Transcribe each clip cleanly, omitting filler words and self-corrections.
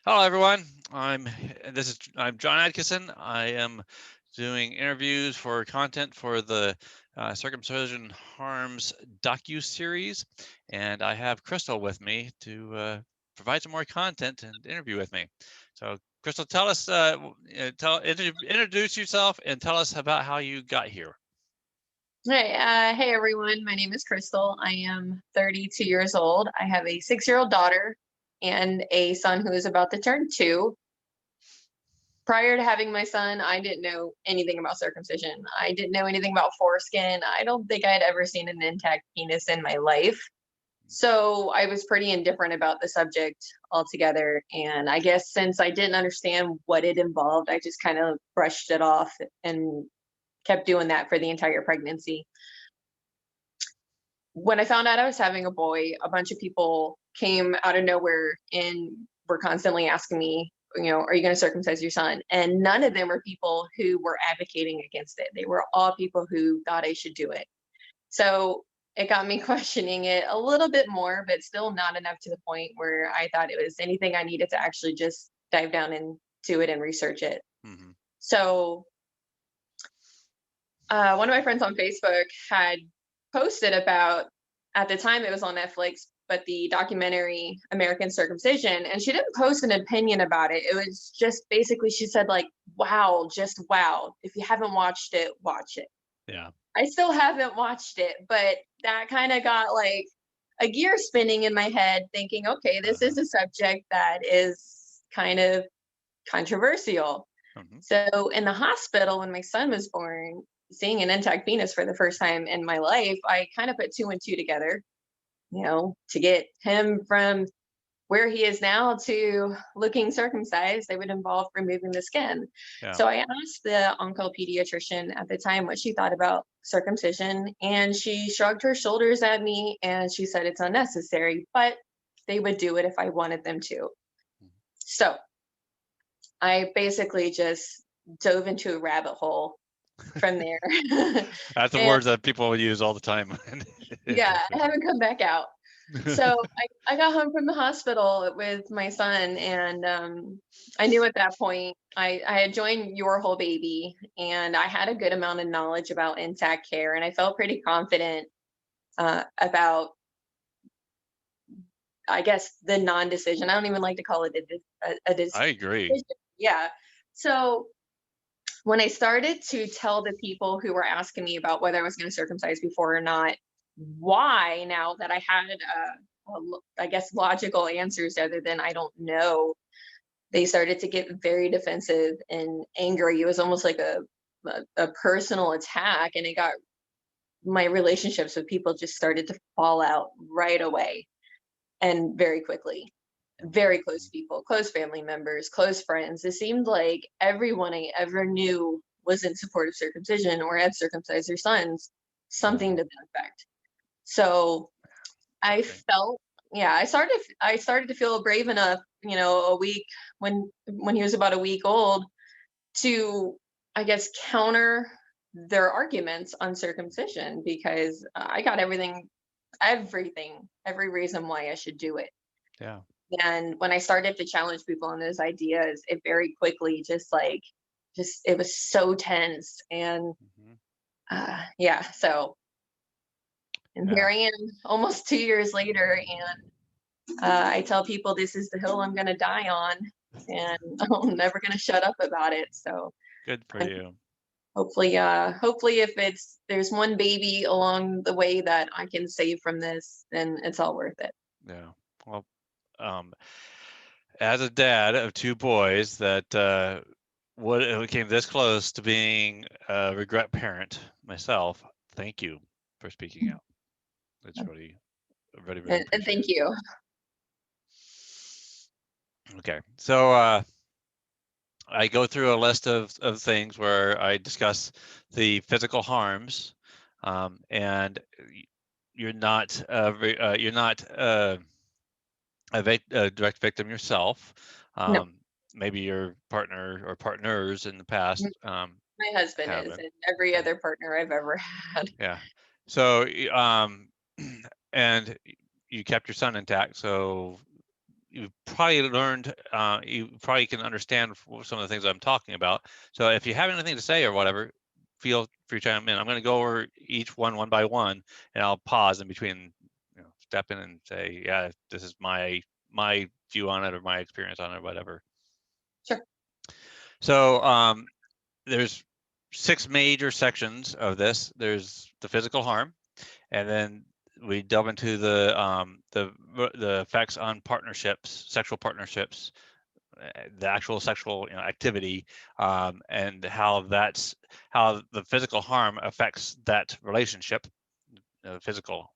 Hello, everyone. I'm John Adkison. I am doing interviews for content for the Circumcision Harms docu-series, and I have Crystal with me to provide some more content and interview with me. So, Crystal, tell us, introduce yourself and tell us about how you got here. Hey everyone. My name is Crystal. I am 32 years old. I have a 6-year-old daughter and a son who is about to turn 2. Prior to having my son, I didn't know anything about circumcision. I didn't know anything about foreskin. I don't think I had ever seen an intact penis in my life. So I was pretty indifferent about the subject altogether. And I guess since I didn't understand what it involved, I just kind of brushed it off and kept doing that for the entire pregnancy. When I found out I was having a boy, a bunch of people came out of nowhere and were constantly asking me, are you going to circumcise your son? And none of them were people who were advocating against it. They were all people who thought I should do it. So it got me questioning it a little bit more, but still not enough to the point where I thought it was anything I needed to actually just dive down into it and research it. Mm-hmm. So one of my friends on Facebook had posted about, at the time it was on Netflix, but the documentary American Circumcision, and she didn't post an opinion about it. It was just basically, she said like, wow, just wow. If you haven't watched it, watch it. Yeah. I still haven't watched it, but that kind of got like a gear spinning in my head thinking, okay, this is a subject that is kind of controversial. Mm-hmm. So in the hospital, when my son was born, seeing an intact penis for the first time in my life, I kind of put 2 and 2 together, to get him from where he is now to looking circumcised, they would involve removing the skin. Yeah. So I asked the oncopediatrician at the time what she thought about circumcision, and she shrugged her shoulders at me and she said it's unnecessary, but they would do it if I wanted them to. So I basically just dove into a rabbit hole from there. That's the And words that people use all the time. yeah, I haven't come back out. So I got home from the hospital with my son, and I knew at that point I had joined Your Whole Baby, and I had a good amount of knowledge about intact care, and I felt pretty confident about, I guess, the non-decision. I don't even like to call it a I agree. decision. Yeah. So when I started to tell the people who were asking me about whether I was going to circumcise before or not, why, now that I had, I guess, logical answers other than I don't know, they started to get very defensive and angry. It was almost like a personal attack, and it got, my relationships with people just started to fall out right away and very quickly. Very close people, close family members, close friends. It seemed like everyone I ever knew was in support of circumcision or had circumcised their sons, something to that effect. So I felt, yeah, I started to feel brave enough, a week, when he was about a week old, to, I guess, counter their arguments on circumcision, because I got every reason why I should do it. Yeah. And when I started to challenge people on those ideas, it very quickly just it was so tense. And Mm-hmm. yeah, so, and here Yeah. I am almost 2 years later, and I tell people this is the hill I'm going to die on, and I'm never going to shut up about it. So Good for I'm you. hopefully if there's one baby along the way that I can save from this, then it's all worth it. Yeah. Well, um, as a dad of 2 boys that who came this close to being a regret parent myself, thank you for speaking out. It's really, very, very And thank appreciated. you. Okay. So I go through a list of things where I discuss the physical harms, and you're not a direct victim yourself. No, Maybe your partner or partners in the past my husband is, haven't. and every Okay. other partner I've ever had. Yeah. So and you kept your son intact. So you've probably learned, you probably can understand some of the things I'm talking about. So if you have anything to say or whatever, feel free to chime in. I'm going to go over each one by one, and I'll pause in between, step in and say, yeah, this is my view on it or my experience on it or whatever. Sure. So there's 6 major sections of this. There's the physical harm, and then we delve into the effects on partnerships, sexual partnerships, the actual sexual activity, and how the physical harm affects that relationship, the physical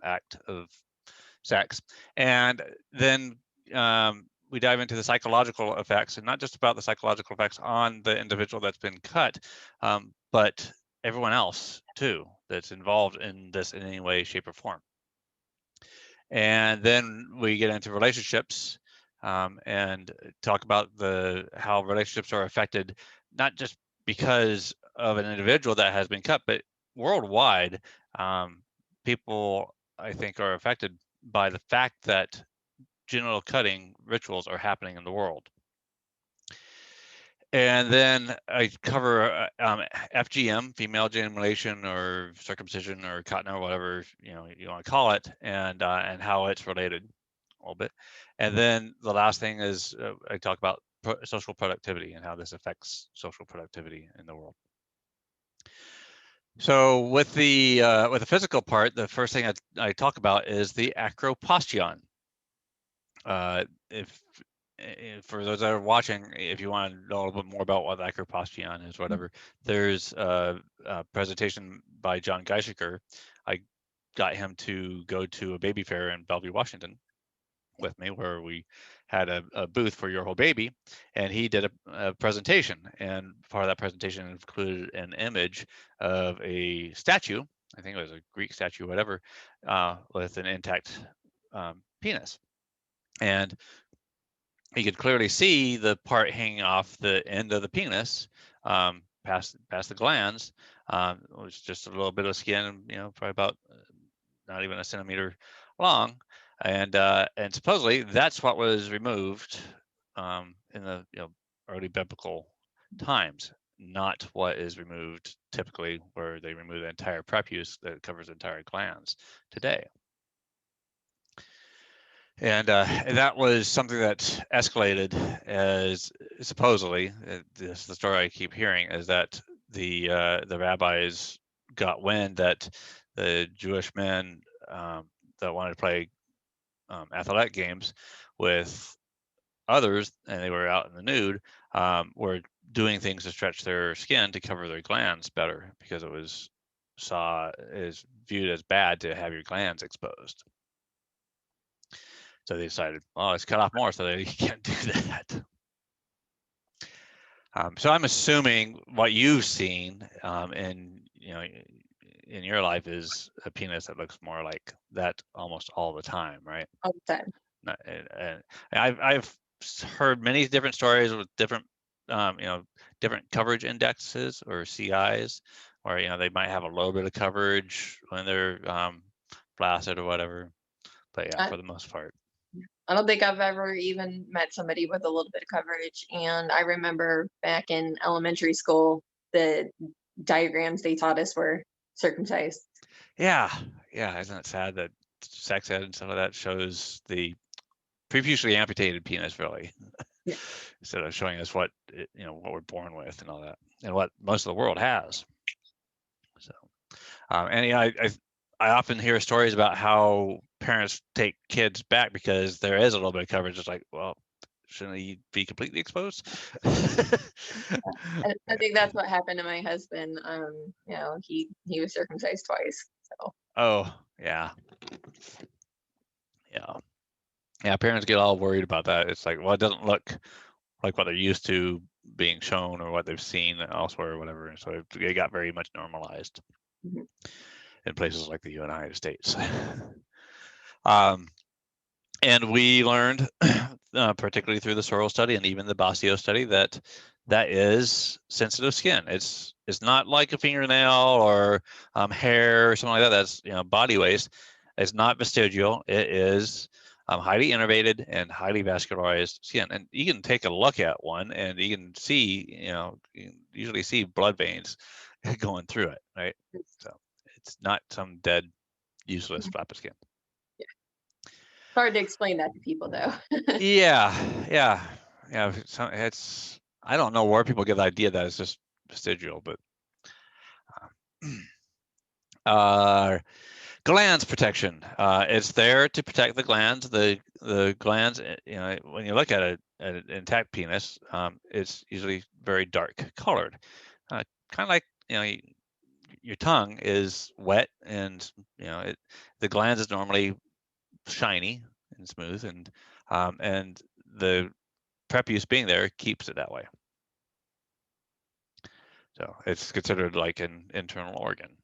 act of sex. And then we dive into the psychological effects, and not just about the psychological effects on the individual that's been cut, but everyone else too that's involved in this in any way, shape, or form. And then we get into relationships, and talk about how relationships are affected, not just because of an individual that has been cut, but worldwide. People, I think, are affected by the fact that genital cutting rituals are happening in the world. And then I cover FGM, female genital mutilation, or circumcision, or cutting, or whatever you want to call it, and how it's related a little bit. And then the last thing is I talk about social productivity and how this affects social productivity in the world. So with the physical part, the first thing I talk about is the acropostion. For those that are watching, if you want to know a little bit more about what acropostion is, whatever, there's a presentation by John Adkison. I got him to go to a baby fair in Bellevue, Washington with me, where we had a booth for Your Whole Baby, and he did a presentation, and part of that presentation included an image of a statue, I think it was a Greek statue, whatever, with an intact penis. And you could clearly see the part hanging off the end of the penis, past the glands. It was just a little bit of skin, probably about not even a centimeter long, and supposedly that's what was removed in the early biblical times, not what is removed typically, where they remove the entire prepuce that covers the entire glands today. And that was something that escalated, as supposedly, this the story I keep hearing, is that the rabbis got wind that the Jewish men that wanted to play athletic games with others, and they were out in the nude, were doing things to stretch their skin to cover their glands better, because it was viewed as bad to have your glands exposed. So they decided, well, let's cut off more so that you can't do that. So I'm assuming what you've seen in your life is a penis that looks more like that almost all the time, right? All the time. And I've heard many different stories with different different coverage indexes, or CIs, where they might have a little bit of coverage when they're flaccid or whatever. But yeah, for the most part. I don't think I've ever even met somebody with a little bit of coverage. And I remember back in elementary school, the diagrams they taught us were circumcised. Yeah. Isn't it sad that sex ed and some of that shows the preputially amputated penis, really, Yeah. instead of showing us what what we're born with and all that, and what most of the world has. So, and yeah, I often hear stories about how parents take kids back because there is a little bit of coverage. It's like, well, shouldn't he be completely exposed? I think that's what happened to my husband. He was circumcised twice. So. Oh, yeah. Parents get all worried about that. It's like, well, it doesn't look like what they're used to being shown or what they've seen elsewhere or whatever. So it got very much normalized in places like the United States. And we learned, particularly through the Sorrells study and even the Basio study, that is sensitive skin. It's not like a fingernail or hair or something like that. That's body waste. It's not vestigial. It is highly innervated and highly vascularized skin. And you can take a look at one and you can see, you can usually see blood veins going through it, right? So it's not some dead, useless flap of skin. Yeah. Hard to explain that to people though. Yeah. So it's, I don't know where people get the idea that it's just vestigial, but glands protection. It's there to protect the glands. The glands, when you look at an intact penis, it's usually very dark colored, kind of like your tongue is wet, and the glands is normally shiny and smooth, and the prepuce being there keeps it that way. So it's considered like an internal organ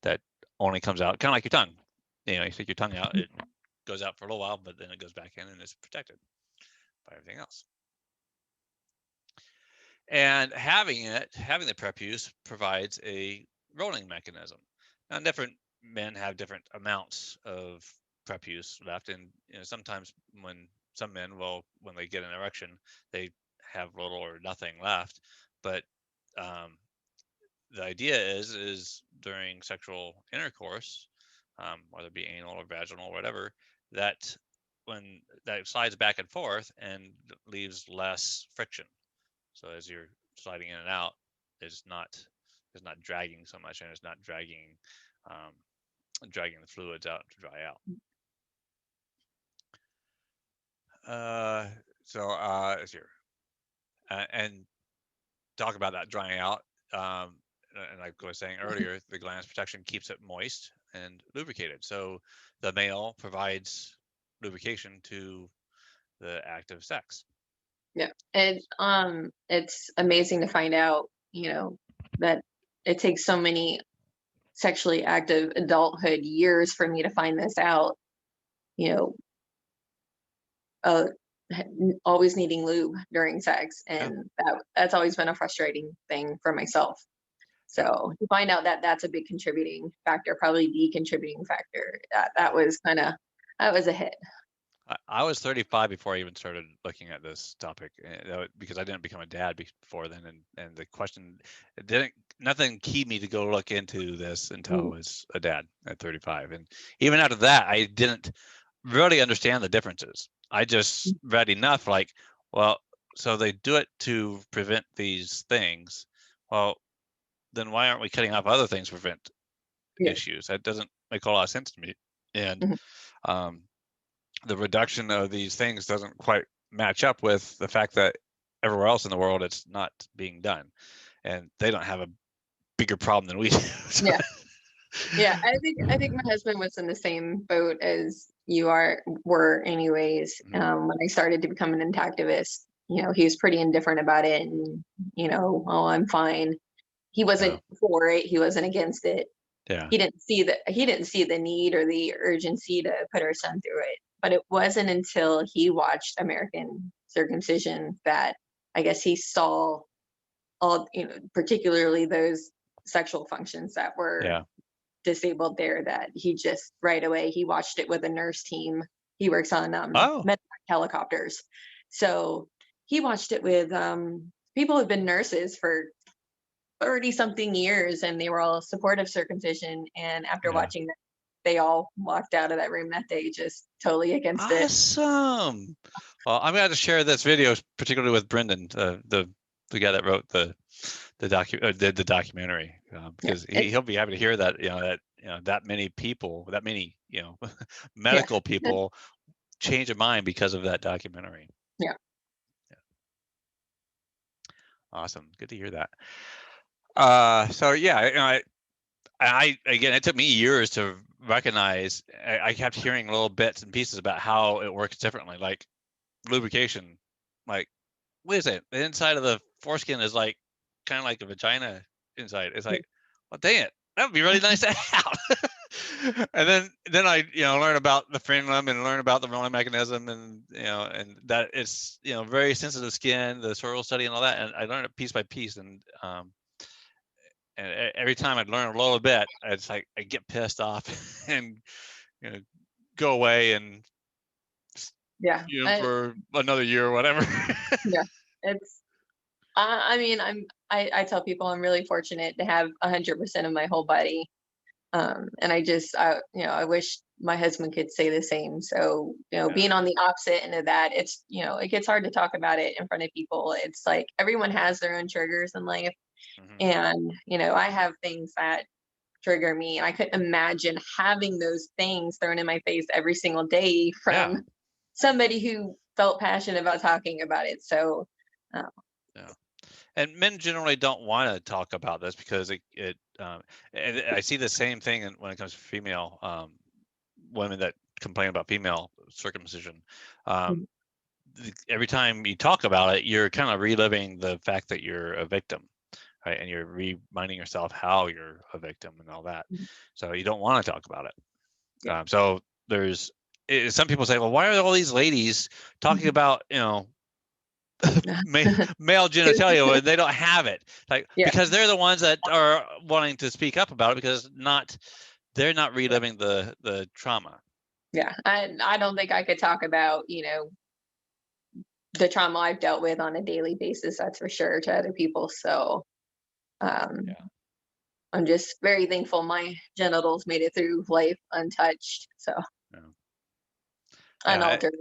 that only comes out kind of like your tongue. You stick your tongue out, it goes out for a little while, but then it goes back in and it's protected by everything else. And having the prepuce provides a rolling mechanism. Now, different men have different amounts of prepuce left, and sometimes when some men when they get an erection, they have little or nothing left. But the idea is during sexual intercourse, whether it be anal or vaginal or whatever, that when that slides back and forth and leaves less friction. So as you're sliding in and out, it's not dragging so much, and it's not dragging the fluids out to dry out. And talk about that drying out. And like I was saying earlier, the glands protection keeps it moist and lubricated. So the male provides lubrication to the act of sex. Yeah, and it's amazing to find out, that it takes so many sexually active adulthood years for me to find this out. Uh, always needing lube during sex, and that's always been a frustrating thing for myself. So to find out that that's a big contributing factor, probably the contributing factor, that was a hit. I was 35 before I even started looking at this topic, because I didn't become a dad before then, and the question nothing keyed me to go look into this until I was a dad at 35. And even after that, I didn't really understand the differences. I just read enough, like, well, so they do it to prevent these things. Well, then why aren't we cutting off other things to prevent issues? That doesn't make a lot of sense to me. And the reduction of these things doesn't quite match up with the fact that everywhere else in the world it's not being done, and they don't have a bigger problem than we do. Yeah, I think my husband was in the same boat as you were anyways. When I started to become an intactivist, he was pretty indifferent about it, and oh, I'm fine. He wasn't for it, he wasn't against it. He didn't see the need or the urgency to put our son through it. But it wasn't until he watched American Circumcision that I guess he saw all, particularly those sexual functions that were disabled there, that he just right away, he watched it with a nurse team. He works on medevac helicopters. So he watched it with people who've been nurses for 30 something years, and they were all supportive circumcision. And after watching that, they all walked out of that room that day just totally against it. Awesome. Well, I'm going to share this video, particularly with Brendan, the guy that wrote did the documentary, because he'll be happy to hear that that many people, that many medical people change their mind because of that documentary. Yeah. Awesome. Good to hear that. So yeah, I again, it took me years to recognize. I kept hearing little bits and pieces about how it works differently, like lubrication. Like, wait a second, the inside of the foreskin is like kind of like a vagina inside. It's like, well, dang it, that would be really nice to have. And then I learn about the frenulum and learn about the rolling mechanism, and and that it's very sensitive skin, the Sorrells study and all that, and I learned it piece by piece. And every time I'd learn a little bit, it's like I get pissed off and go away and Yeah. for another year or whatever. Yeah. It's I mean, I tell people I'm really fortunate to have 100% of my whole body. And I wish my husband could say the same. So, Yeah. being on the opposite end of that, it's, it gets hard to talk about it in front of people. It's like everyone has their own triggers in life. Mhm. And, I have things that trigger me. And I couldn't imagine having those things thrown in my face every single day Yeah. from somebody who felt passionate about talking about it. So, uh, Yeah. And men generally don't want to talk about this because and I see the same thing when it comes to female women that complain about female circumcision. Um, every time you talk about it, you're kind of reliving the fact that you're a victim, right? And you're reminding yourself how you're a victim and all that. So you don't want to talk about it. yeah. So there's some people say, well, why are all these ladies talking about, male genitalia when they don't have it? Like, Yeah. because they're the ones that are wanting to speak up about it because they're not reliving the trauma. Yeah. I don't think I could talk about, the trauma I've dealt with on a daily basis, that's for sure, to other people. So um, Yeah. I'm just very thankful my genitals made it through life untouched, so Yeah. Yeah. unaltered.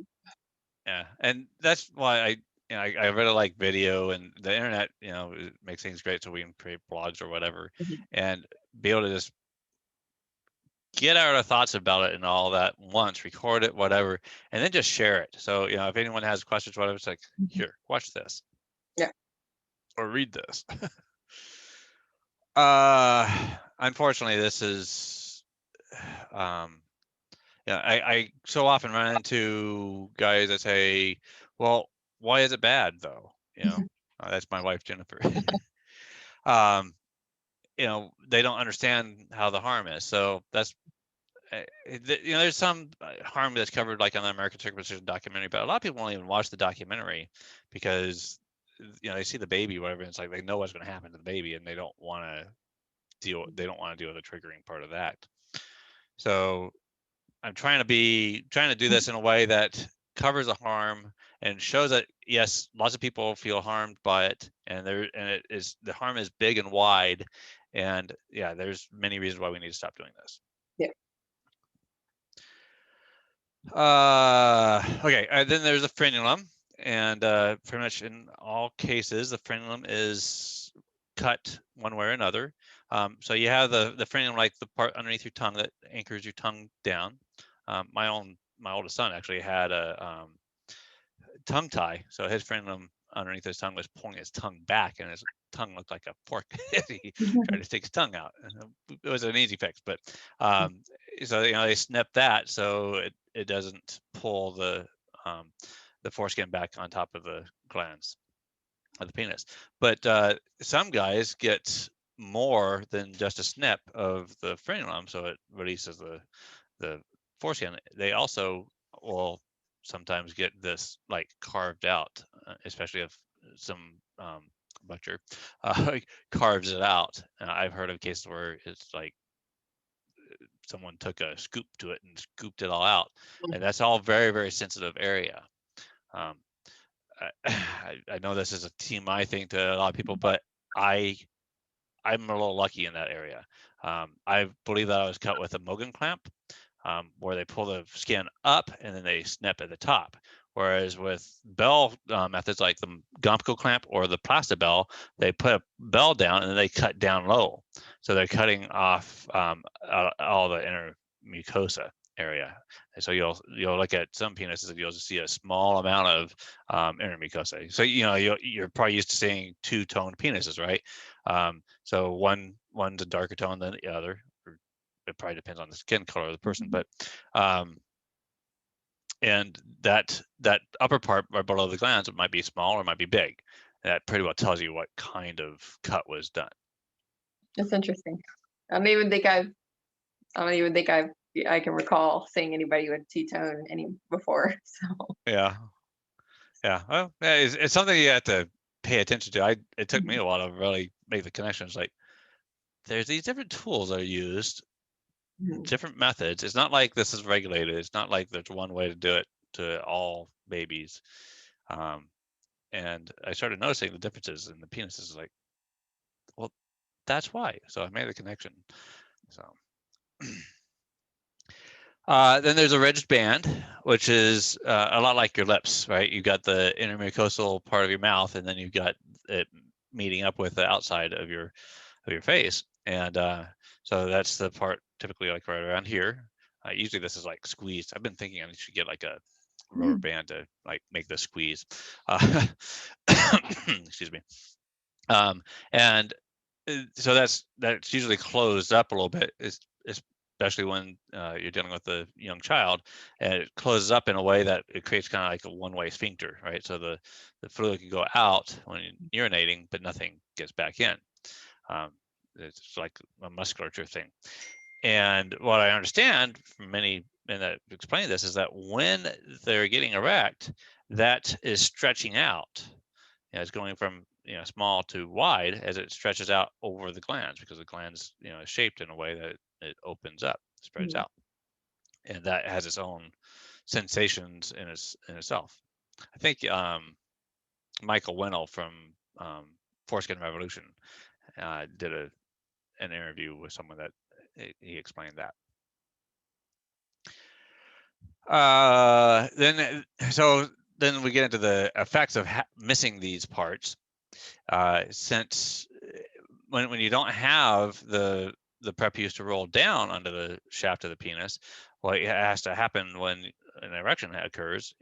Yeah, and that's why I really like video and the internet. It makes things great, so we can create blogs or whatever, Mhm. and be able to just get our thoughts about it and all that once, record it, whatever, and then just share it. So if anyone has questions, whatever, it's like, Mhm. here, watch this Yeah. or read this. Unfortunately, this is um, yeah, I so often run into guys that say, well, why is it bad though? That's my wife, Jennifer. um, they don't understand how the harm is. So that's, there's some harm that's covered like on the American Circumcision documentary, but a lot of people won't even watch the documentary because, they see the baby, whatever, and it's like they know what's going to happen to the baby and they don't want to deal with the triggering part of that. So I'm trying to do this in a way that covers the harm and shows that yes, lots of people feel harmed by it, and the harm is big and wide, and yeah, there's many reasons why we need to stop doing this. Yeah. Okay, then there's a frenulum, and pretty much in all cases, the frenulum is cut one way or another. So you have the frenulum, like the part underneath your tongue that anchors your tongue down. My oldest son actually had a tongue tie, so his frenulum underneath his tongue was pulling his tongue back, and his tongue looked like a fork. He tried to stick his tongue out. It was an easy fix, but so they snip that so it doesn't pull the foreskin back on top of the glands of the penis. But some guys get more than just a snip of the frenulum, so it releases the foreskin. They also will sometimes get this like carved out, especially if some butcher carves it out. I've heard of cases where it's like someone took a scoop to it and scooped it all out, and that's all very, very sensitive area. Um, I know this is a TMI thing to a lot of people, but I I'm a little lucky in that area. I believe that I was cut with a Mogen clamp, where they pull the skin up and then they snip at the top. Whereas with bell methods like the Gomco clamp or the Plastibell, they put a bell down and then they cut down low. So they're cutting off all the inner mucosa area. And so you'll look at some penises and you'll just see a small amount of inner mucosa. So you're probably used to seeing two-toned penises, right? So one's a darker tone than the other. It probably depends on the skin color of the person, but and that upper part right below the glands, it might be small or it might be big. That pretty well tells you what kind of cut was done. That's interesting. I don't even think I've I don't even think I can recall seeing anybody with T-tone any before. So Yeah, yeah. Well, yeah, it's something you have to pay attention to. It took me a while to really make the connections. Like, there's these different tools that are used, Mhm. different methods. It's not like this is regulated. It's not like there's one way to do it to all babies. And I started noticing the differences in the penises. Like, well, that's why. So I made the connection. So then there's a ridged band, which is a lot like your lips, right? You got the intermucosal part of your mouth, and then you've got it meeting up with the outside of your face. And so that's the part typically like right around here. Usually this is like squeezed. I've been thinking I should get like a rubber band to like make the squeeze. Excuse me. And so that's usually closed up a little bit, especially when you're dealing with a young child, and it closes up in a way that it creates kind of like a one-way sphincter, right? So the fluid can go out when you're urinating, but nothing gets back in. It's like a musculature thing. And what I understand from many men that explain this is that when they're getting erect, that is stretching out. It's going from small to wide as it stretches out over the glands, because the glands is shaped in a way that it opens up, spreads out, and that has its own sensations in itself. I think Michael Winnell from Foreskin Revolution did an interview with someone that he explained that. Then we get into the effects of missing these parts. Since when you don't have the prepuce to roll down under the shaft of the penis, well, it has to happen when an erection occurs,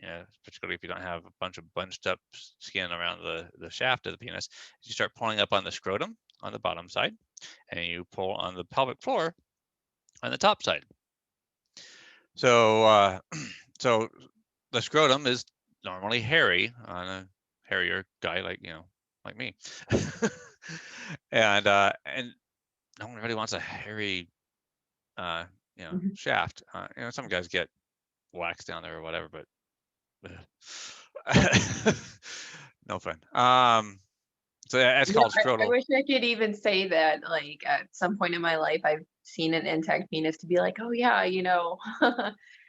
particularly if you don't have a bunch of bunched up skin around the shaft of the penis. You start pulling up on the scrotum on the bottom side, and you pull on the pelvic floor on the top side. So so the scrotum is normally hairy on a hairier guy like me. And no one really wants a hairy shaft. Some guys get wax down there or whatever, but no fun. So that's called scrotal. I wish I could even say that, like, at some point in my life, I've seen an intact penis to be like, oh yeah, Yeah.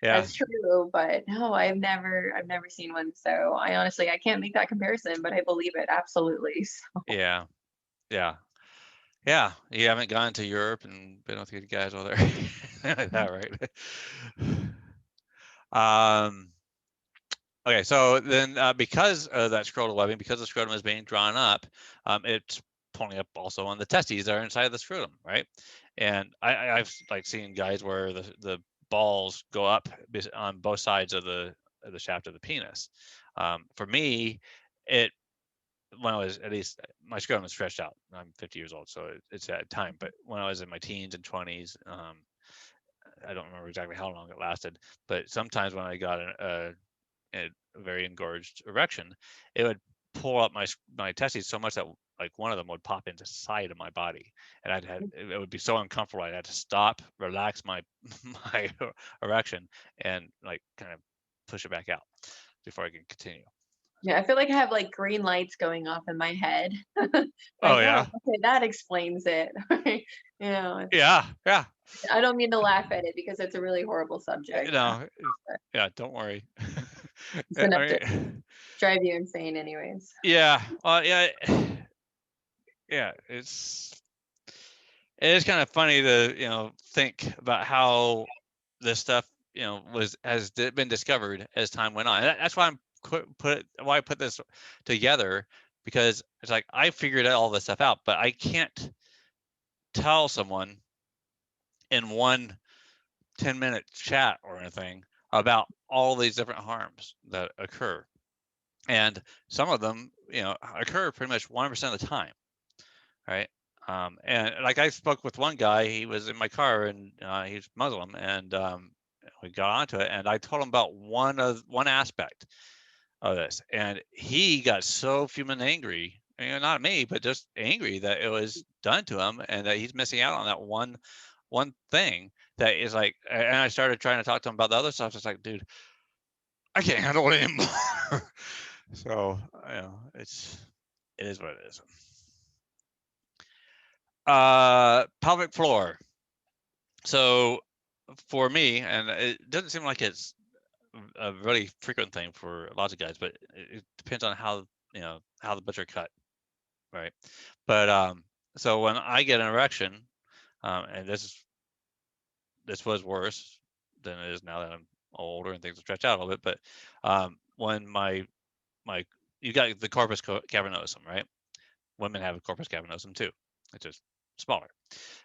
that's true. But no, I've never seen one. So I honestly, I can't make that comparison, but I believe it absolutely. So. Yeah. You haven't gone to Europe and been with good guys over there. Like that, right? Okay, so then because of that scrotal webbing, because the scrotum is being drawn up, it's pulling up also on the testes that are inside the scrotum, right? And I've like seen guys where the balls go up on both sides of the shaft of the penis. For me, when I was, at least my scrotum is stretched out. I'm 50 years old, so it's at time. But when I was in my teens and 20s, I don't remember exactly how long it lasted, but sometimes when I got a very engorged erection, it would pull up my testes so much that like one of them would pop into the side of my body, and it would be so uncomfortable. I'd have to stop, relax my erection, and like kind of push it back out before I can continue. Yeah, I feel like I have like green lights going off in my head. Like, Oh yeah. Okay, that explains it. Yeah. I don't mean to laugh at it because it's a really horrible subject. No, yeah, don't worry. It's enough to drive you insane anyways. Yeah, yeah, it is kind of funny to think about how this stuff has been discovered as time went on. That's why I put this together, because it's like I figured all this stuff out, but I can't tell someone in one 10-minute chat or anything about all these different harms that occur. And some of them, occur pretty much 1% of the time, right? And like I spoke with one guy, he was in my car, and he's Muslim, and we got onto it, and I told him about one aspect of this, and he got so fuming angry, not me, but just angry that it was done to him, and that he's missing out on that one thing that is like. And I started trying to talk to him about the other stuff. It's like, dude, I can't handle it anymore. So it is what it is. Pelvic floor. So for me, and it doesn't seem like it's a really frequent thing for lots of guys, but it depends on how how the butcher cut, right? But so when I get an erection, and this was worse than it is now that I'm older and things have stretched out a little bit, but when my you got the corpus cavernosum, right? Women have a corpus cavernosum too. It's just smaller.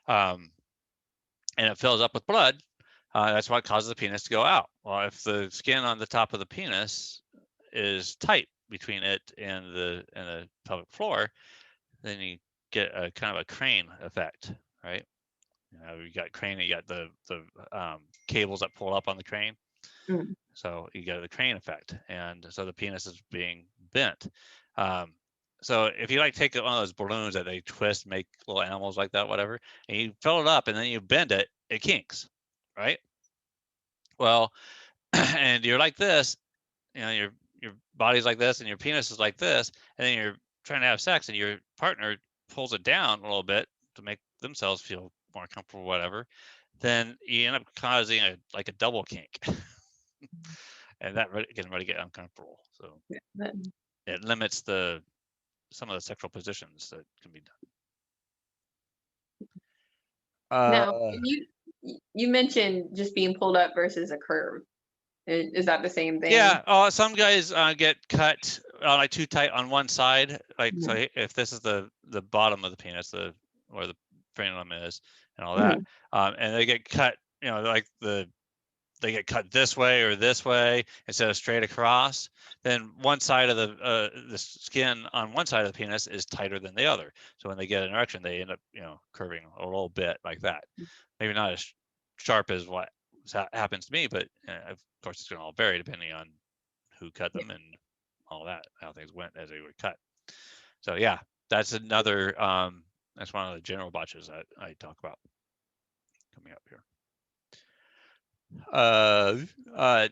And it fills up with blood. That's what causes the penis to go out. Well, if the skin on the top of the penis is tight between it and the pelvic floor, then you get a kind of a crane effect, right? You got crane, you got the cables that pull up on the crane. Mm. So you get the crane effect, and so the penis is being bent. So if you like take one of those balloons that they twist, make little animals like that, whatever, and you fill it up and then you bend it, it kinks, right? Well, and you're like this, your body's like this and your penis is like this, and then you're trying to have sex and your partner pulls it down a little bit to make themselves feel more comfortable, whatever, then you end up causing like a double kink. And that can really get uncomfortable. So it limits some of the sexual positions that can be done. Now, you mentioned just being pulled up versus a curve. Is that the same thing? Yeah. Some guys get cut like too tight on one side. Like so, if this is the bottom of the penis, where the frenulum is, and all that, and they get cut, like they get cut this way or this way instead of straight across, then one side of the skin on one side of the penis is tighter than the other. So when they get an erection, they end up, curving a little bit like that. Maybe not as sharp as what happens to me, but of course it's going to all vary depending on who cut them and all that, how things went as they were cut. So yeah, that's another, that's one of the general botches that I talk about coming up here.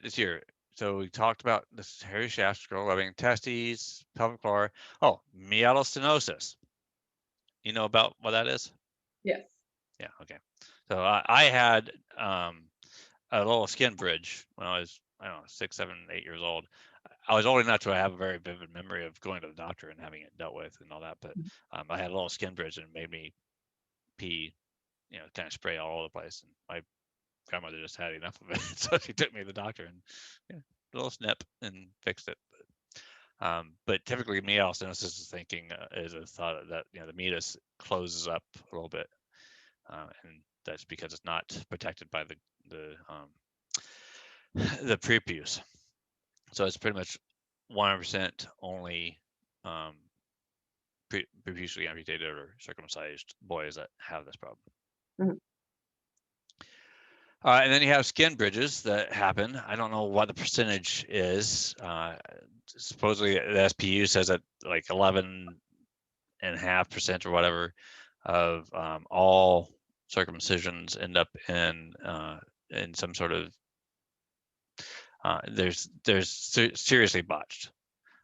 This year. So we talked about this hairy shaft, scroll webbing, testes, pelvic floor. Oh, myelostenosis. You know about what that is? Yes. Yeah. Okay. So I had a little skin bridge when I was, I don't know, 6, 7, 8 years old. I was old enough to have a very vivid memory of going to the doctor and having it dealt with and all that. But I had a little skin bridge and it made me pee, kind of spray all over the place. And my grandmother just had enough of it, so she took me to the doctor and a little snip and fixed it. But typically, myelostenosis is a thought that the meatus closes up a little bit, and that's because it's not protected by the prepuce. So it's pretty much 100% only preputially amputated or circumcised boys that have this problem. And then you have skin bridges that happen. I don't know what the percentage is. Supposedly the SPU says that like 11.5% or whatever of all circumcisions end up in some sort of there's seriously botched.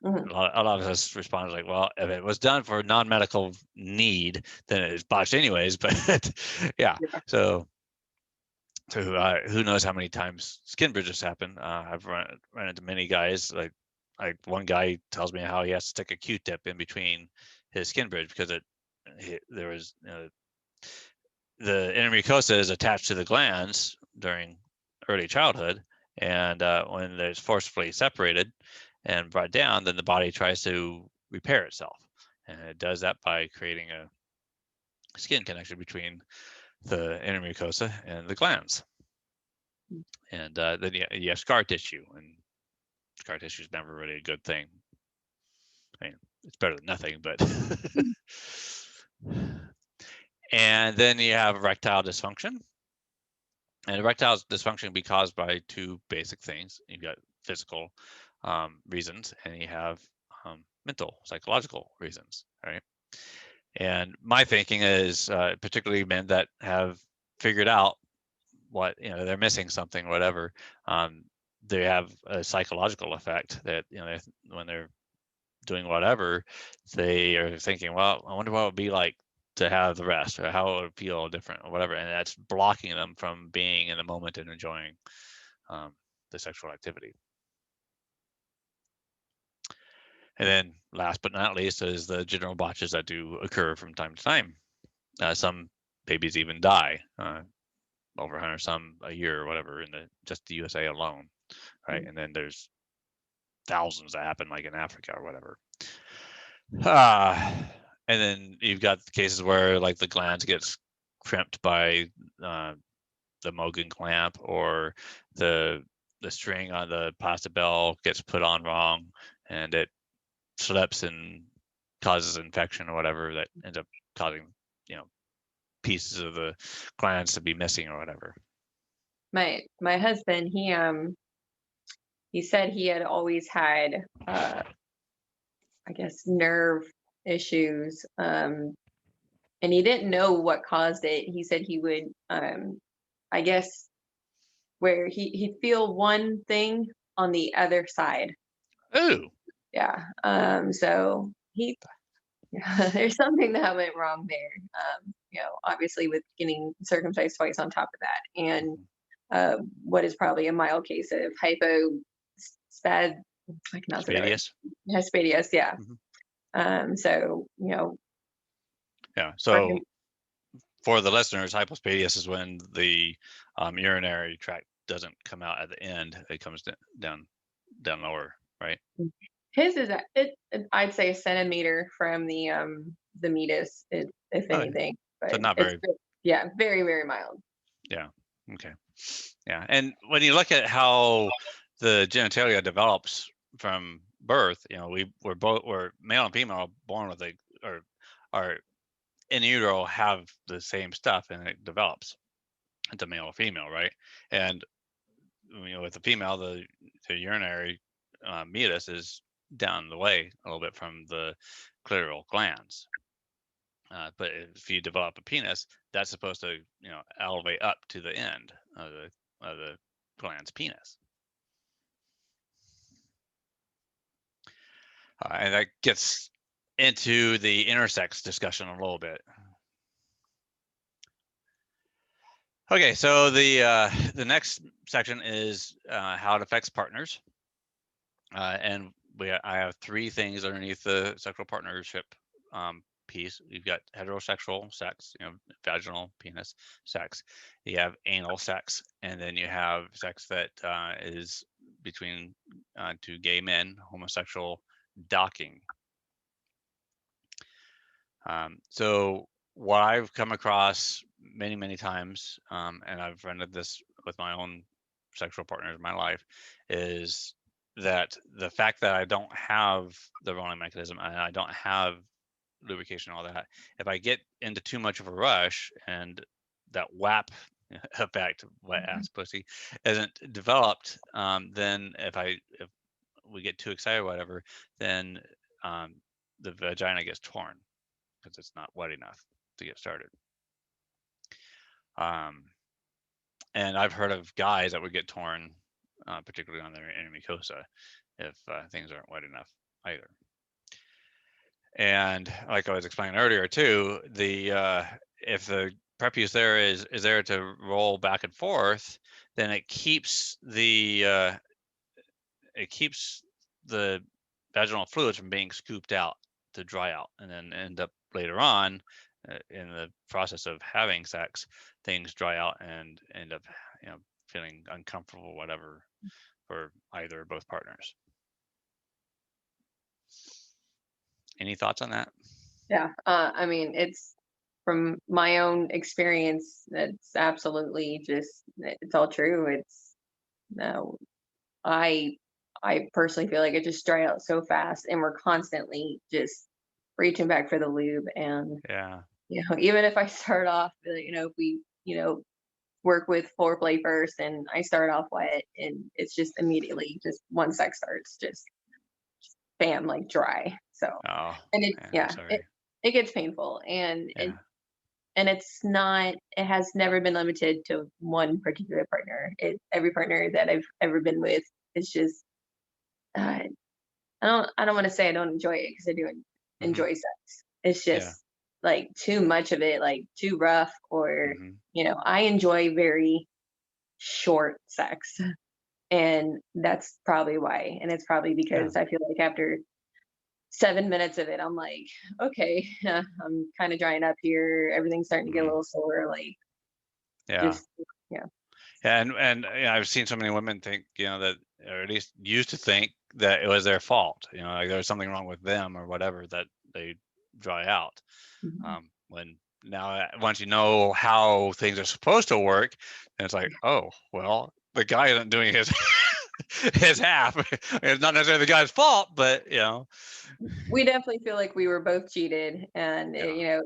A lot of us responded like, well, if it was done for non-medical need, then it is botched anyways. But yeah. So who knows how many times skin bridges happen? I've run into many guys. Like one guy tells me how he has to stick a Q-tip in between his skin bridge because there was the inner mucosa is attached to the glands during early childhood, and when it's forcefully separated and brought down, then the body tries to repair itself, and it does that by creating a skin connection between the inner mucosa and the glands. And then you have scar tissue, and scar tissue is never really a good thing. I mean, it's better than nothing, but and then you have erectile dysfunction. And erectile dysfunction can be caused by two basic things. You've got physical reasons, and you have mental, psychological reasons, right? And my thinking is, particularly men that have figured out what they're missing something, whatever, they have a psychological effect that when they're doing whatever, they are thinking, well, I wonder what it would be like to have the rest, or how it would feel different, or whatever, and that's blocking them from being in the moment and enjoying the sexual activity. And then last but not least is the general botches that do occur from time to time. Some babies even die, over 100 some a year or whatever in just the USA alone, right? And then there's thousands that happen like in Africa or whatever. And then you've got cases where like the glands gets crimped by the Mogen clamp, or the string on the Plastibell gets put on wrong and it slips and causes infection or whatever that ends up causing, pieces of the glands to be missing or whatever. My husband, he said he had always had I guess nerve issues, and he didn't know what caused it. He said he would I guess where he'd feel one thing on the other side. Ooh. Yeah. So there's something that went wrong there. Obviously with getting circumcised twice on top of that, and what is probably a mild case of hypospad, I cannot say that right. Spadius. Spadius, yeah. So Yeah. So for the listeners, hypospadias is when the urinary tract doesn't come out at the end; it comes down lower, right? His is I'd say a centimeter from the meatus, if anything. But so not very. Very, very mild. Yeah. Okay. Yeah. And when you look at how the genitalia develops from birth, we're male and female born with or in utero have the same stuff, and it develops into male or female, right? And with the female, the urinary meatus is down the way a little bit from the clitoral glands. But if you develop a penis, that's supposed to elevate up to the end of the gland's penis. And that gets into the intersex discussion a little bit. Okay, so the next section is how it affects partners, and I have three things underneath the sexual partnership piece. You've got heterosexual sex, vaginal penis sex. You have anal sex, and then you have sex that is between two gay men, homosexual docking. So what I've come across many, many times, and I've rented this with my own sexual partners in my life, is that the fact that I don't have the rolling mechanism and I don't have lubrication and all that, if I get into too much of a rush and that WAP effect, wet ass pussy, isn't developed, then if we get too excited or whatever, then the vagina gets torn because it's not wet enough to get started. And I've heard of guys that would get torn, particularly on their inner mucosa, if things aren't wet enough either. And like I was explaining earlier too, if the prepuce there is there to roll back and forth, then it keeps the vaginal fluids from being scooped out to dry out, and then end up later on in the process of having sex, things dry out and end up feeling uncomfortable, whatever, for either or both partners. Any thoughts on that? Yeah, I mean, it's from my own experience. It's absolutely it's all true. It's no, I personally feel like it just dry out so fast, and we're constantly just reaching back for the lube. And yeah, even if I start off, if we work with foreplay first, and I start off wet, and it's just immediately just once sex starts, just bam, like dry. So and it gets painful, and it's not, it has never been limited to one particular partner. Every partner that I've ever been with is just I don't want to say I don't enjoy it, because I do enjoy sex. It's just like too much of it, like too rough, or I enjoy very short sex, and that's probably why. And it's probably because I feel like after 7 minutes of it, I'm like, okay, I'm kind of drying up here. Everything's starting to get a Mhm. little sore. Like, Yeah. just, yeah. And I've seen so many women think, that, or at least used to think that it was their fault, like there was something wrong with them or whatever that they dry out. Mhm. When now, once you know how things are supposed to work, then it's like, oh, well, the guy isn't doing his his half. It's not necessarily the guy's fault, but We definitely feel like we were both cheated, and yeah,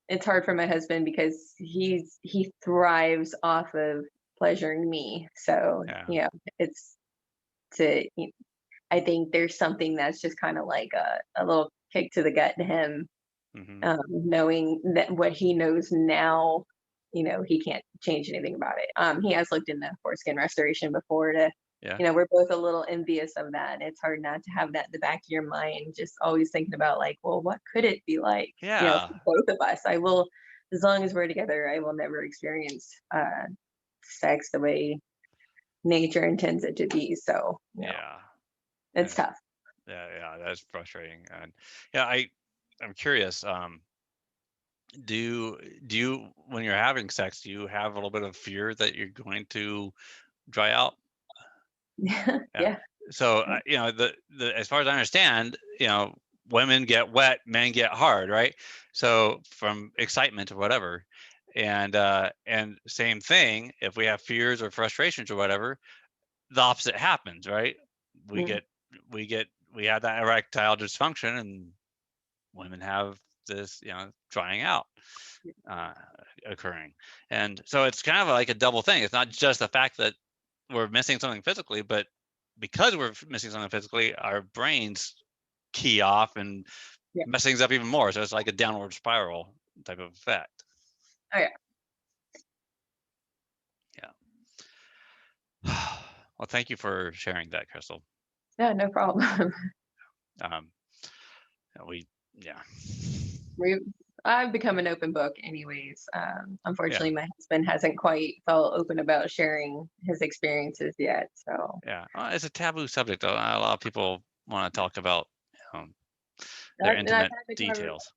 it's hard for my husband because he thrives off of pleasuring me. So, yeah, it's to I think there's something that's just kind of like a little kick to the gut to him, hmm, knowing that what he knows now, he can't change anything about it. He has looked into foreskin restoration before to, yeah, we're both a little envious of that. It's hard not to have that in the back of your mind, just always thinking about like, well, what could it be like? yeah, For both of us. I will, as long as we're together, I will never experience sex the way nature intends it to be. So, yeah. it's That's tough. yeah, that's frustrating. And yeah, I'm curious. Do you when you're having sex, do you have a little bit of fear that you're going to dry out? Yeah. Yeah. So the as far as I understand, women get wet, men get hard, right? So from excitement or whatever, and same thing. If we have fears or frustrations or whatever, the opposite happens, right? We Mm. get we have that erectile dysfunction, and women have this, drying out uh, occurring. And so it's kind of like a double thing. It's not just the fact that we're missing something physically, but because we're missing something physically, our brains key off and Yeah. mess things up even more. So it's like a downward spiral type of effect. Oh yeah. Yeah. Well, thank you for sharing that, Crystal. Yeah, no problem. Um, we, yeah, we I've become an open book anyways. yeah, Unfortunately, my husband hasn't quite felt open about sharing his experiences yet. So, yeah. It's a taboo subject. A lot of people want to talk about um, their and I've intimate had details.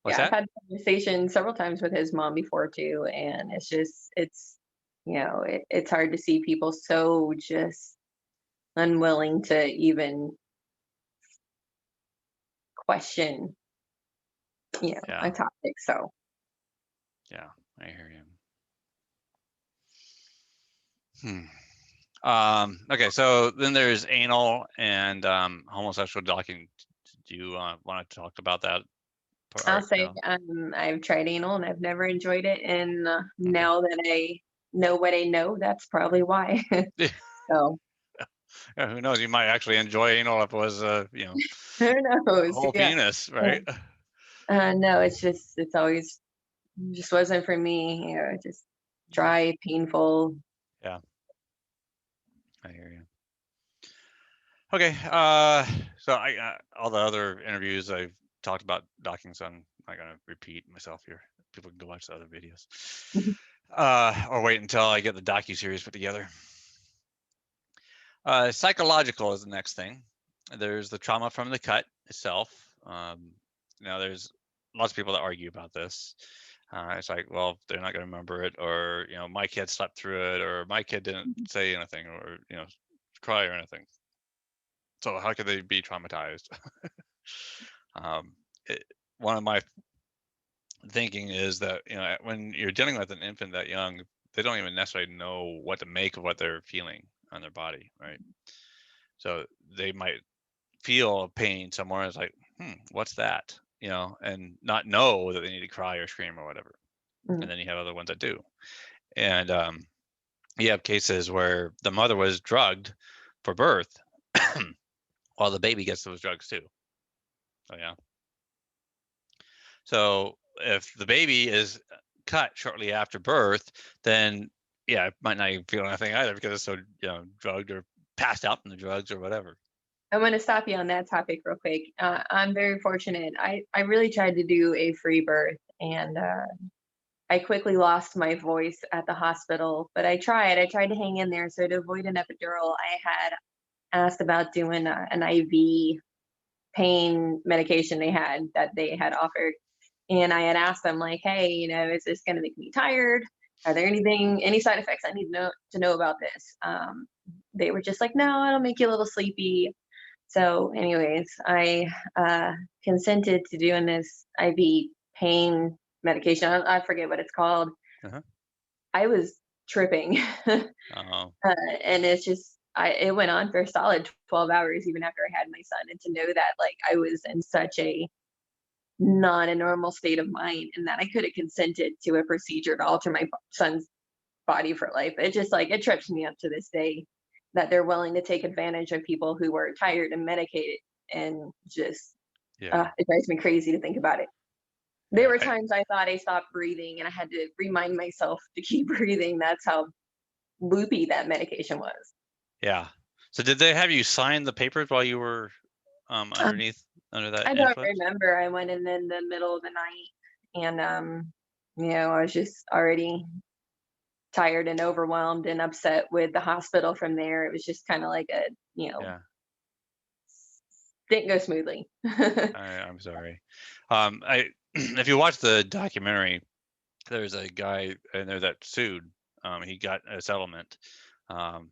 What's yeah, I've that? had conversations several times with his mom before too, and it's hard to see people so just unwilling to even question, a Yeah, topic. So, yeah. I hear you. Okay, so then there's anal and homosexual docking. Do you want to talk about that I'll part? say I've tried anal and I've never enjoyed it, and Okay. now that I know what I know, that's probably why. So, Yeah, who knows? You might actually enjoy anal if it was, who a knows? whole Yeah. penis, right? No, it's always just wasn't for me. Just dry, painful. Yeah, I hear you. Okay, so all the other interviews I've talked about docking, so I'm not gonna repeat myself here. People can go watch the other videos, or wait until I get the docu-series put together. Psychological is the next thing. There's the trauma from the cut itself. There's lots of people that argue about this. It's like, well, they're not going to remember it, or my kid slept through it, or my kid didn't say anything, or cry or anything. So how could they be traumatized? um, it, One of my thinking is that when you're dealing with an infant that young, they don't even necessarily know what to make of what they're feeling on their body, right? So they might feel a pain somewhere. It's like, what's that? And not know that they need to cry or scream or whatever. And Mm. then you have other ones that do. And you have cases where the mother was drugged for birth while the baby gets those drugs too. So, yeah. So if the baby is cut shortly after birth, then yeah, it might not even feel anything either because it's so drugged or passed out from the drugs or whatever. I'm going to stop you on that topic real quick. I'm very fortunate. I really tried to do a free birth, and I quickly lost my voice at the hospital, but I tried. I tried to hang in there. So to avoid an epidural, I had asked about doing an IV pain medication that they had offered. And I had asked them like, hey, is this going to make me tired? Are there any side effects I need to know about this? They were just like, no, it'll make you a little sleepy. So anyways, I consented to doing this IV pain medication. I forget what it's called. Uh-huh. I was tripping. Oh, And it's just, it went on for a solid 12 hours even after I had my son. And to know that like I was in such a not a normal state of mind and that I could have consented to a procedure to alter my son's body for life. It just like it trips me up to this day that they're willing to take advantage of people who are tired and medicated, and just yeah. it drives me crazy to think about it. There Yeah. were times I thought I stopped breathing and I had to remind myself to keep breathing. That's how loopy that medication was. Yeah. So did they have you sign the papers while you were Um, under that I don't influence? remember. I went in the middle of the night, and I was just already tired and overwhelmed and upset with the hospital from there. It was just kind of like Yeah. didn't go smoothly. I'm sorry. I if you watch the documentary, there's a guy in there that sued. He got a settlement. Um,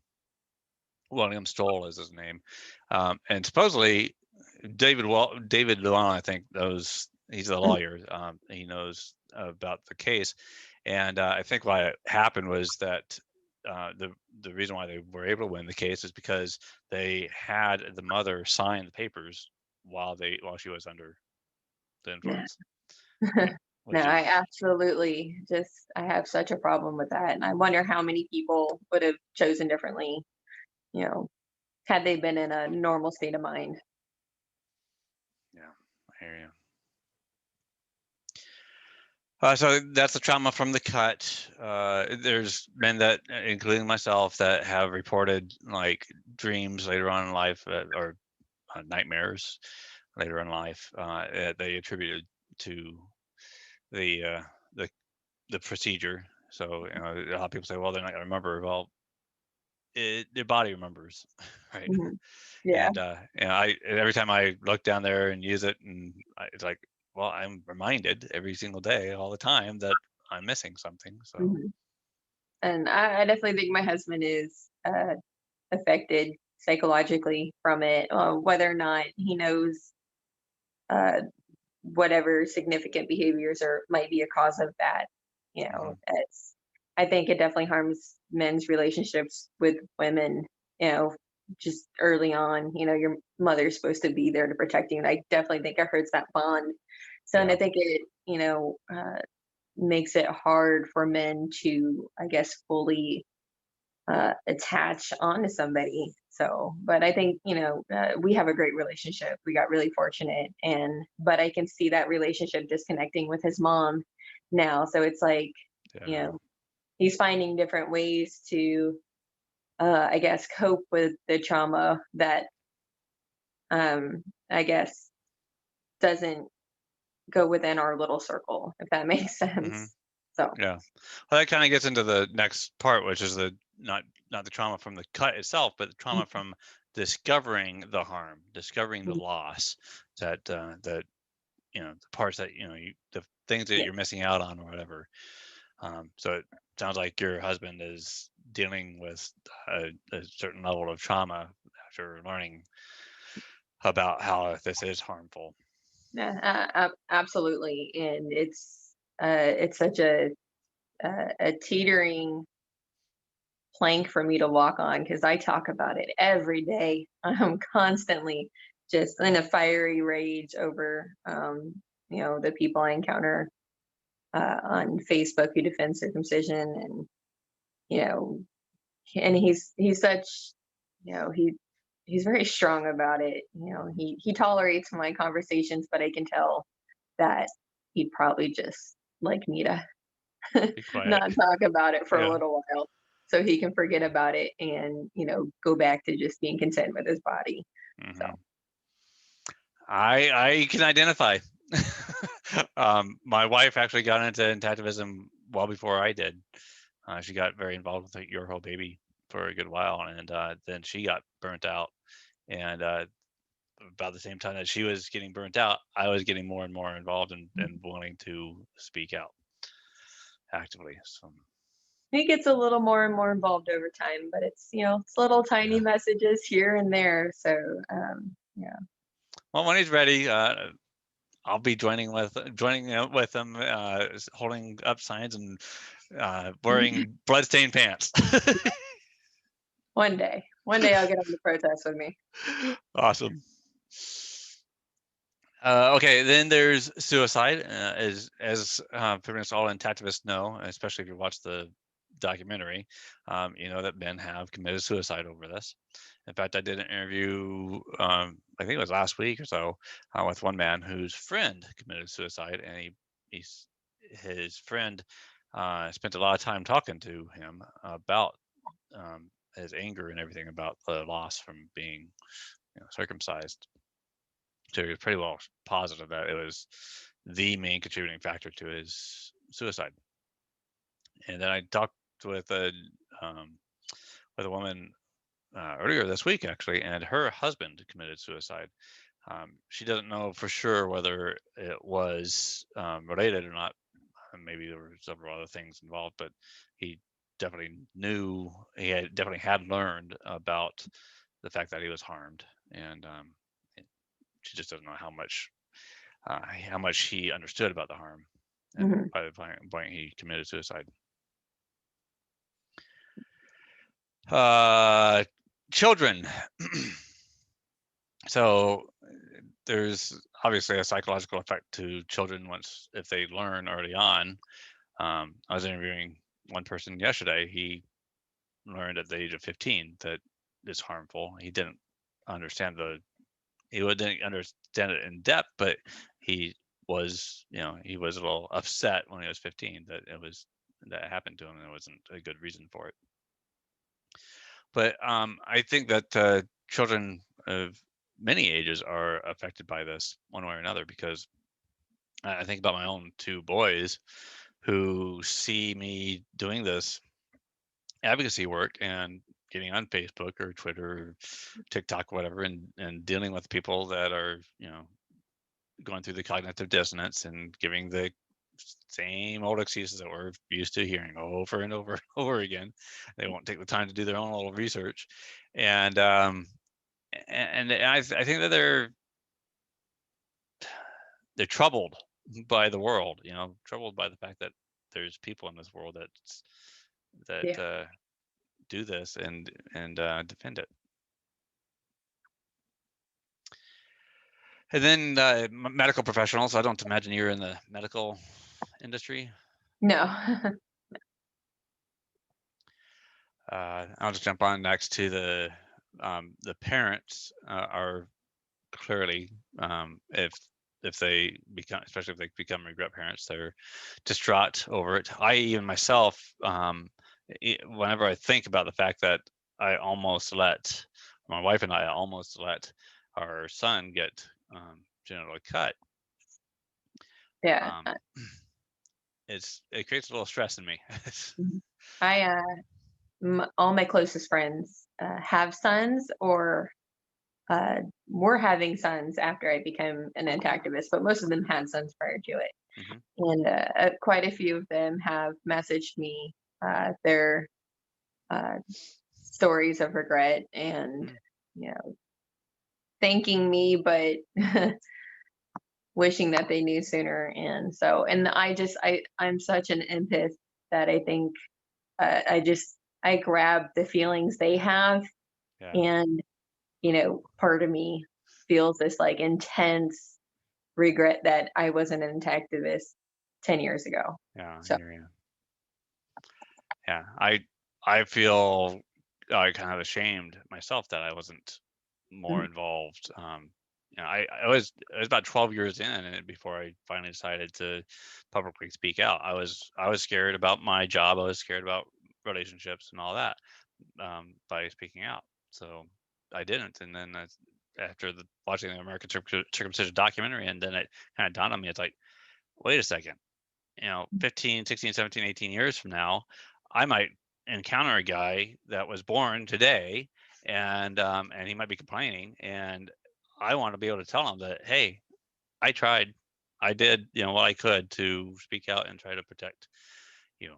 William Stoll is his name, and supposedly David Luan, I think, knows. He's a lawyer. He knows about the case, and I think what happened was that the reason why they were able to win the case is because they had the mother sign the papers while she was under the Yeah. influence, No, which I is absolutely just I have such a problem with that. And I wonder how many people would have chosen differently, you know, had they been in a normal state of mind. yeah, I hear you. So that's the trauma from the cut. There's men that, including myself, that have reported like dreams later on in life, or nightmares later in life, that they attributed to the uh, the the procedure. So a lot of people say, well, they're not going to remember. Well, their body remembers, right? Mhm. Yeah. And I every time I look down there and use it, and it's like, well, I'm reminded every single day, all the time, that I'm missing something. So Mhm. And I definitely think my husband is affected psychologically from it, whether or not he knows uh, whatever significant behaviors or might be a cause of that. mhm, It's I think it definitely harms men's relationships with women. You know, just early on. Your mother's supposed to be there to protect you, and I definitely think it hurts that bond. So, and I yeah, think it makes it hard for men to, I guess, fully attach onto somebody. So, but I think, we have a great relationship. We got really fortunate. But I can see that relationship disconnecting with his mom now. So it's like, you yeah, know, he's finding different ways to, I guess, cope with the trauma that, I guess, doesn't go within our little circle, if that makes hmm sense. So, yeah. Well, that kind of gets into the next part, which is the not the trauma from the cut itself, but the trauma from discovering the harm, discovering the mhm, loss, that the parts that the things that yeah. you're missing out on or whatever. So it sounds like your husband is dealing with a certain level of trauma after learning about how this is harmful. Yeah, absolutely, and it's such a teetering plank for me to walk on because I talk about it every day. I'm constantly just in a fiery rage over the people I encounter on Facebook who defend circumcision, and you know and he's such he's very strong about it. He tolerates my conversations, but I can tell that he'd probably just like me to Be quiet. not talk about it for a Yeah. little while so he can forget about it and go back to just being content with his body. So hmm I can identify. My wife actually got into intactivism well before I did. She got very involved with Your Whole Baby for a good while, and then she got burnt out. And about the same time that she was getting burnt out, I was getting more and more involved and willing to speak out actively. So He gets a little more and more involved over time, but it's, it's little tiny messages here and there. So, yeah. Well, when he's ready, I'll be joining with them, holding up signs and wearing bloodstained pants. One day I'll get him to protest with me. Awesome. Okay, then there's suicide, as pretty much all intactivists know, especially if you watch the documentary. You know that men have committed suicide over this. In fact, I did an interview, I think it was last week or so, with one man whose friend committed suicide, and his friend spent a lot of time talking to him about his anger and everything about the loss from being circumcised. So he was pretty well positive that it was the main contributing factor to his suicide. And then I talked with a woman earlier this week, actually, and her husband committed suicide. She doesn't know for sure whether it was related or not. Maybe there were several other things involved, but he definitely knew, definitely had learned about the fact that he was harmed, and she just doesn't know how much he understood about the harm, and by the point he committed suicide. Children. So there's obviously a psychological effect to children if they learn early on. I was interviewing one person yesterday. He learned at the age of 15 that it's harmful. He didn't understand he didn't understand it in depth, but he was a little upset when he was 15 that happened to him, and there wasn't a good reason for it. But I think that children of many ages are affected by this one way or another, because I think about my own two boys who see me doing this advocacy work and getting on Facebook or Twitter or TikTok, whatever, and dealing with people that are, going through the cognitive dissonance and giving the same old excuses that we're used to hearing over and over and over again. They won't take the time to do their own little research, and I think that they're troubled by the world, troubled by the fact that there's people in this world that do this and defend it. And then medical professionals. I don't imagine you're in the medical industry. No. I'll just jump on next to the parents are clearly, if they become, especially if they become regret parents, they're distraught over it. I even myself, whenever I think about the fact that my wife and I almost let our son get genital cut. Yeah. It creates a little stress in me. All my closest friends have sons or were having sons after I became an intactivist, but most of them had sons prior to it. And quite a few of them have messaged me their stories of regret and, thanking me, but wishing that they knew sooner. And so, and I'm such an empath that I think I grab the feelings they have. Yeah. And, part of me feels this like intense regret that I wasn't an intactivist 10 years ago. Yeah. So. Yeah. I feel kind of ashamed myself that I wasn't more involved. It was about 12 years in before I finally decided to publicly speak out. I was scared about my job. I was scared about relationships and all that by speaking out. So I didn't. And then after watching the American Circumcision documentary, and then it kind of dawned on me, it's like, wait a second, 15, 16, 17, 18 years from now, I might encounter a guy that was born today, and he might be complaining, and I want to be able to tell them that, hey, I tried, I did, what I could to speak out and try to protect you.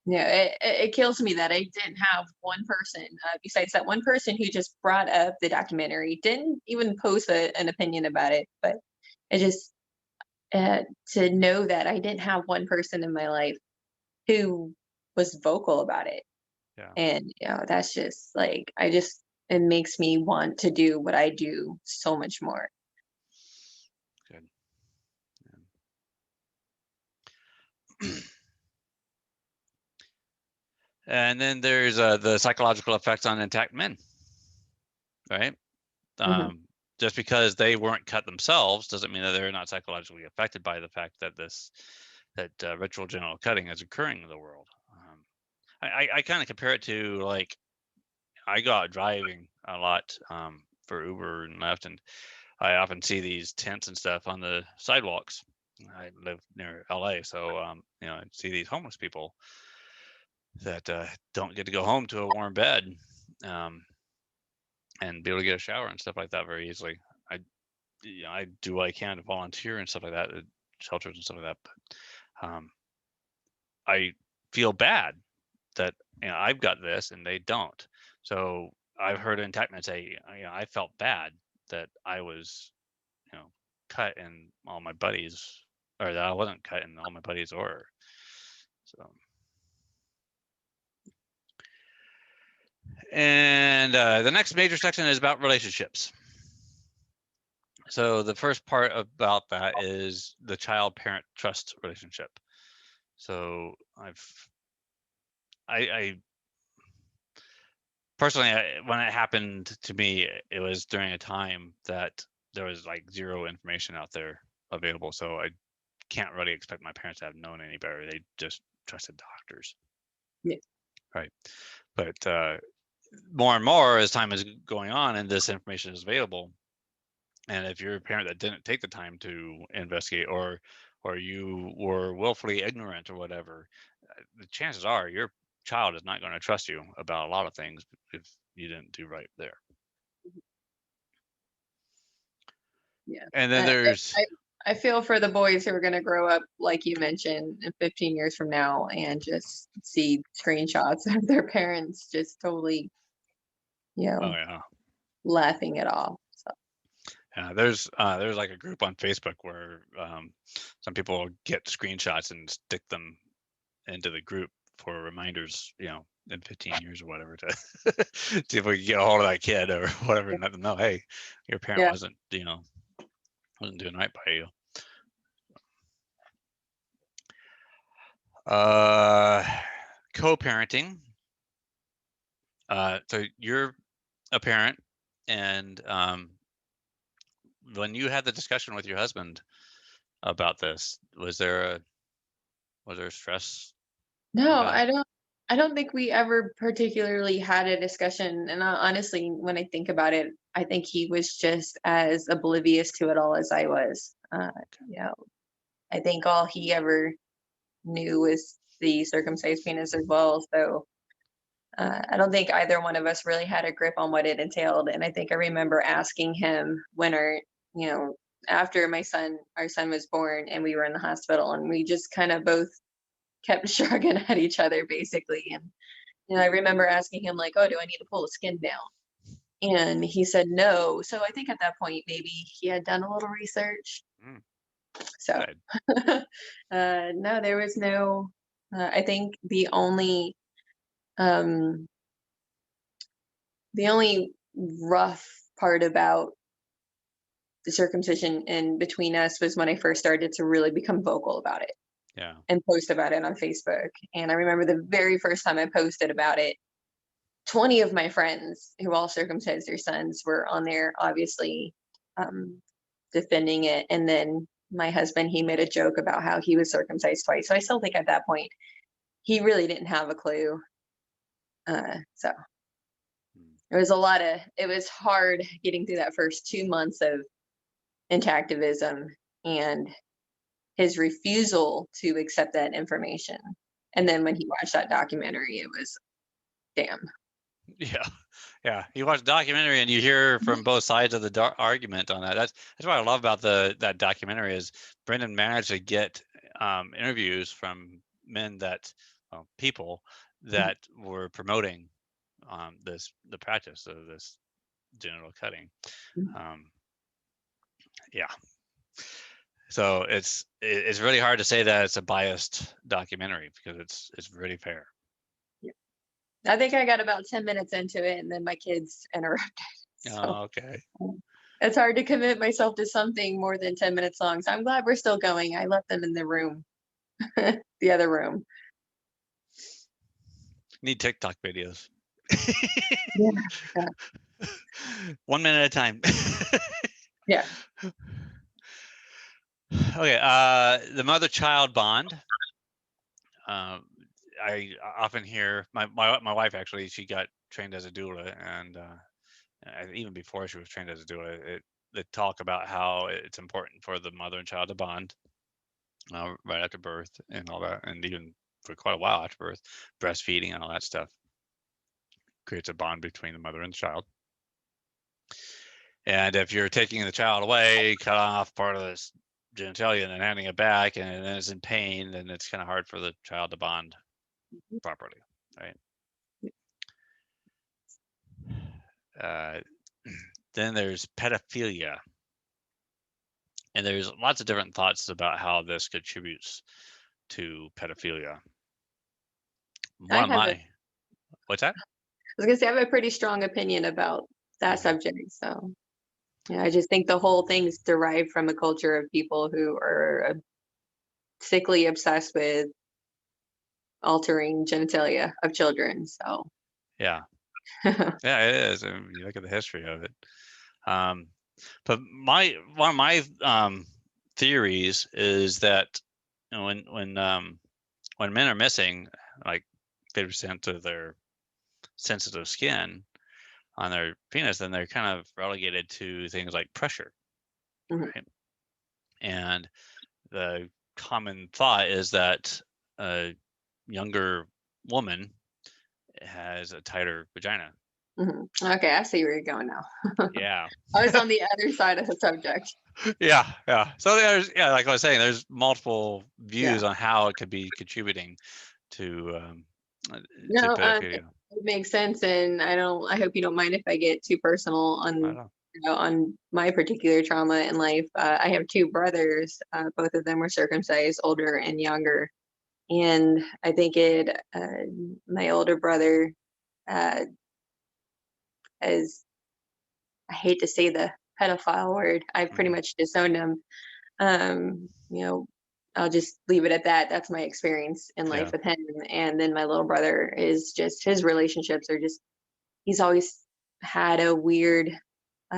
Yeah, it kills me that I didn't have one person, besides that one person who just brought up the documentary, didn't even post an opinion about it, but it just, to know that I didn't have one person in my life who was vocal about it. Yeah. And, that's just like, it makes me want to do what I do so much more. Good. Yeah. And then there's the psychological effects on intact men, right? Mhm. Just because they weren't cut themselves doesn't mean that they're not psychologically affected by the fact that ritual genital cutting is occurring in the world. I kind of compare it to, like, I go out driving a lot for Uber and Lyft, and I often see these tents and stuff on the sidewalks. I live near LA, so I see these homeless people that don't get to go home to a warm bed and be able to get a shower and stuff like that very easily. I do what I can to volunteer and stuff like that at shelters and stuff like that, but I feel bad that I've got this and they don't. So I've heard intact men say, I felt bad that I was cut and all my buddies, or that I wasn't cut and all my buddies were. So. And the next major section is about relationships. So the first part about that is the child-parent trust relationship. So I personally, when it happened to me, it was during a time that there was like zero information out there available. So I can't really expect my parents to have known any better. They just trusted doctors. Yeah. Right. But more and more as time is going on and this information is available, and if you're a parent that didn't take the time to investigate, or you were willfully ignorant or whatever, the chances are your child is not going to trust you about a lot of things if you didn't do right there. Yeah. And then there's I feel for the boys who are going to grow up, like you mentioned, in 15 years from now and just see screenshots of their parents just totally, oh yeah, laughing it off. So, there's like a group on Facebook where some people get screenshots and stick them into the group for reminders, in 15 years or whatever, to see if we can get a hold of that kid or whatever and let them know, hey, your parent yeah. wasn't doing right by you. Co-parenting. So you're a parent, and when you had the discussion with your husband about this, was there stress No, about? I don't think we ever particularly had a discussion. And honestly, when I think about it, I think he was just as oblivious to it all as I was. You know, I think all he ever knew was the circumcised penis as well. So I don't think either one of us really had a grip on what it entailed. And I think I remember asking him when you know, after our son was born and we were in the hospital, and we just kind of both kept shrugging at each other basically. And, I remember asking him like, oh, do I need to pull the skin down? And he said no. So I think at that point, maybe he had done a little research. Mm, So, good. no, there was no, I think um, the only rough part about the circumcision in between us was when I first started to really become vocal about it Yeah. and post about it on Facebook. And I remember the very first time I posted about it, 20 of my friends who all circumcised their sons were on there, obviously, defending it. And then my husband, he made a joke about how he was circumcised twice. So I still think at that point, he really didn't have a clue. So it was hard getting through that first 2 months of intactivism and his refusal to accept that information. And then when he watched that documentary, it was damn. Yeah. Yeah, you watch a documentary and you hear from both sides of the argument on that. That's what I love about that documentary is Brendan managed to get interviews from men that people that were promoting the practice of this genital cutting. Yeah, so it's really hard to say that it's a biased documentary because it's really fair. I think I got about 10 minutes into it and then my kids interrupted. So Oh, okay. It's hard to commit myself to something more than 10 minutes long. So I'm glad we're still going. I left them in the room, the other room. Need TikTok videos. Yeah. 1 minute at a time. Yeah. Okay. The mother-child bond. I often hear my wife actually. She got trained as a doula, and even before she was trained as a doula, they talk about how it's important for the mother and child to bond right after birth and all that, and even for quite a while after birth, breastfeeding and all that stuff creates a bond between the mother and the child. And if you're taking the child away, cut off part of this genitalia and then handing it back, and then it's in pain, then it's kind of hard for the child to bond properly, right? Then there's pedophilia. And there's lots of different thoughts about how this contributes to pedophilia. What's that? I was gonna say I have a pretty strong opinion about that subject. So yeah, I just think the whole thing's derived from a culture of people who are sickly obsessed with altering genitalia of children. So yeah. Yeah, it is. I mean, you look at the history of it. But one of my theories is that when men are missing like 50% of their sensitive skin on their penis, then they're kind of relegated to things like pressure, right? And the common thought is that a younger woman has a tighter vagina. Okay, I see where you're going now. Yeah. I was on the other side of the subject. Yeah. So there's like I was saying, there's multiple views on how it could be contributing to pedophilia. It makes sense, and I hope you don't mind if I get too personal on on my particular trauma in life. I have two brothers. Both of them were circumcised, older and younger, and I think my older brother, as I hate to say the pedophile word, I pretty much disowned him. I'll just leave it at that. That's my experience in life with him. And then my little brother is just, his relationships are just, he's always had a weird,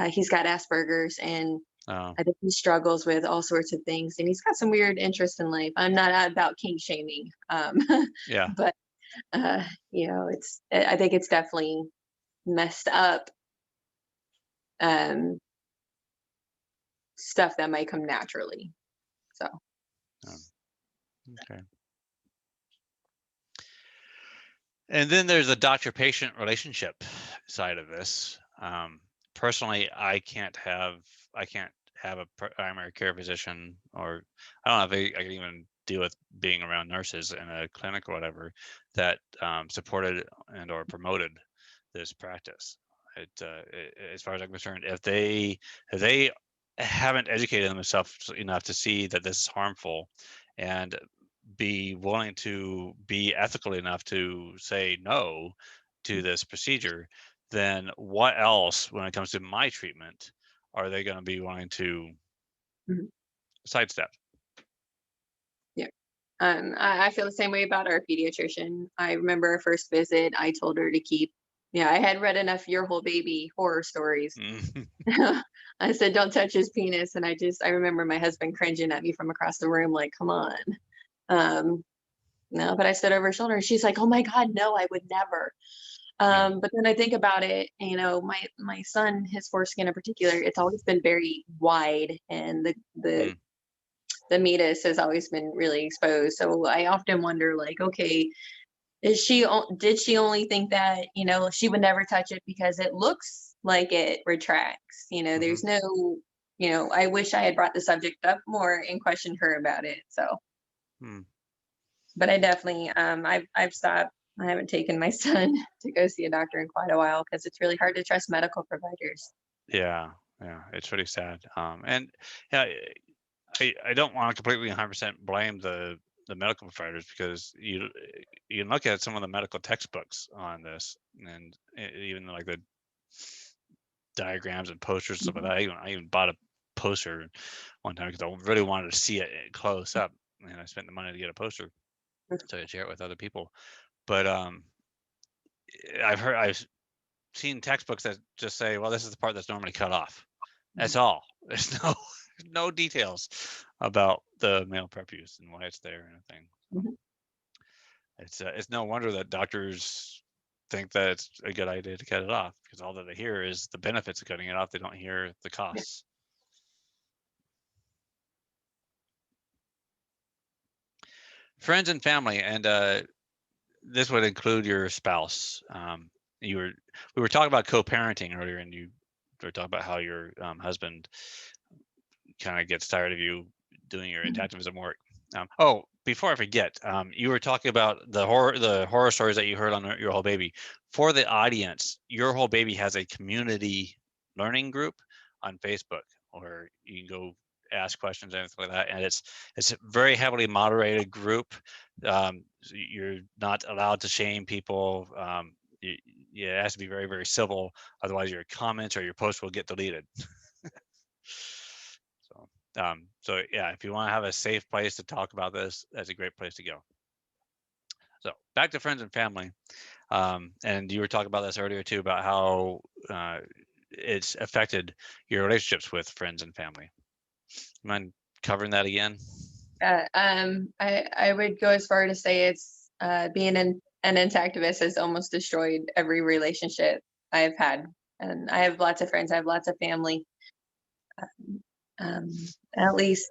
he's got Asperger's, and I think he struggles with all sorts of things, and he's got some weird interests in life. I'm not about kink shaming. But I think it's definitely messed up stuff that might come naturally. So okay. And then there's the doctor-patient relationship side of this. Personally, I can't have a primary care physician, or I don't know if I can even deal with being around nurses in a clinic or whatever that supported and or promoted this practice. As far as I'm concerned, if they haven't educated themselves enough to see that this is harmful and be willing to be ethical enough to say no to this procedure, then what else, when it comes to my treatment, are they going to be willing to sidestep? Yeah. I feel the same way about our pediatrician. I remember our first visit, I told her to keep, I had read enough Your Whole Baby horror stories. I said, don't touch his penis. And I remember my husband cringing at me from across the room, like, come on. No, but I stood over her shoulder and she's like, oh my God, no, I would never. But then I think about it, my son, his foreskin in particular, it's always been very wide, and the meatus has always been really exposed. So I often wonder, like, okay, did she only think that, she would never touch it because it looks like it retracts? Hmm. There's no, I wish I had brought the subject up more and questioned her about it. So, Hmm. but I definitely, I've stopped. I haven't taken my son to go see a doctor in quite a while because it's really hard to trust medical providers. Yeah, yeah, it's really sad. And yeah, I don't want to completely 100% blame the medical providers, because you look at some of the medical textbooks on this, and even like the diagrams and posters and stuff like Mhm. that. I even bought a poster one time because I really wanted to see it close up, and I spent the money to get a poster so I could share it with other people. But I've seen textbooks that just say, well, this is the part that's normally cut off. That's all. There's no details about the male prepuce and why it's there and everything. So Mhm. it's no wonder that doctors think that it's a good idea to cut it off, because all that they hear is the benefits of cutting it off. They don't hear the Yeah. costs. Friends and family, and this would include your spouse. You were We were talking about co-parenting earlier, and you were talking about how your husband kind of gets tired of you doing your Mhm. activism work. Oh, before I forget, you were talking about the horror stories that you heard on Your Whole Baby. For the audience, Your Whole Baby has a community learning group on Facebook, where you can go ask questions and anything like that. And it's a very heavily moderated group. So you're not allowed to shame people. It has to be very, very civil. Otherwise, your comments or your posts will get deleted. So, so yeah, if you want to have a safe place to talk about this, that's a great place to go. So back to friends and family. And you were talking about this earlier too, about how it's affected your relationships with friends and family. Mind covering that again? I would go as far to say it's being an intactivist has almost destroyed every relationship I've had, and I have lots of friends. I have lots of family. At least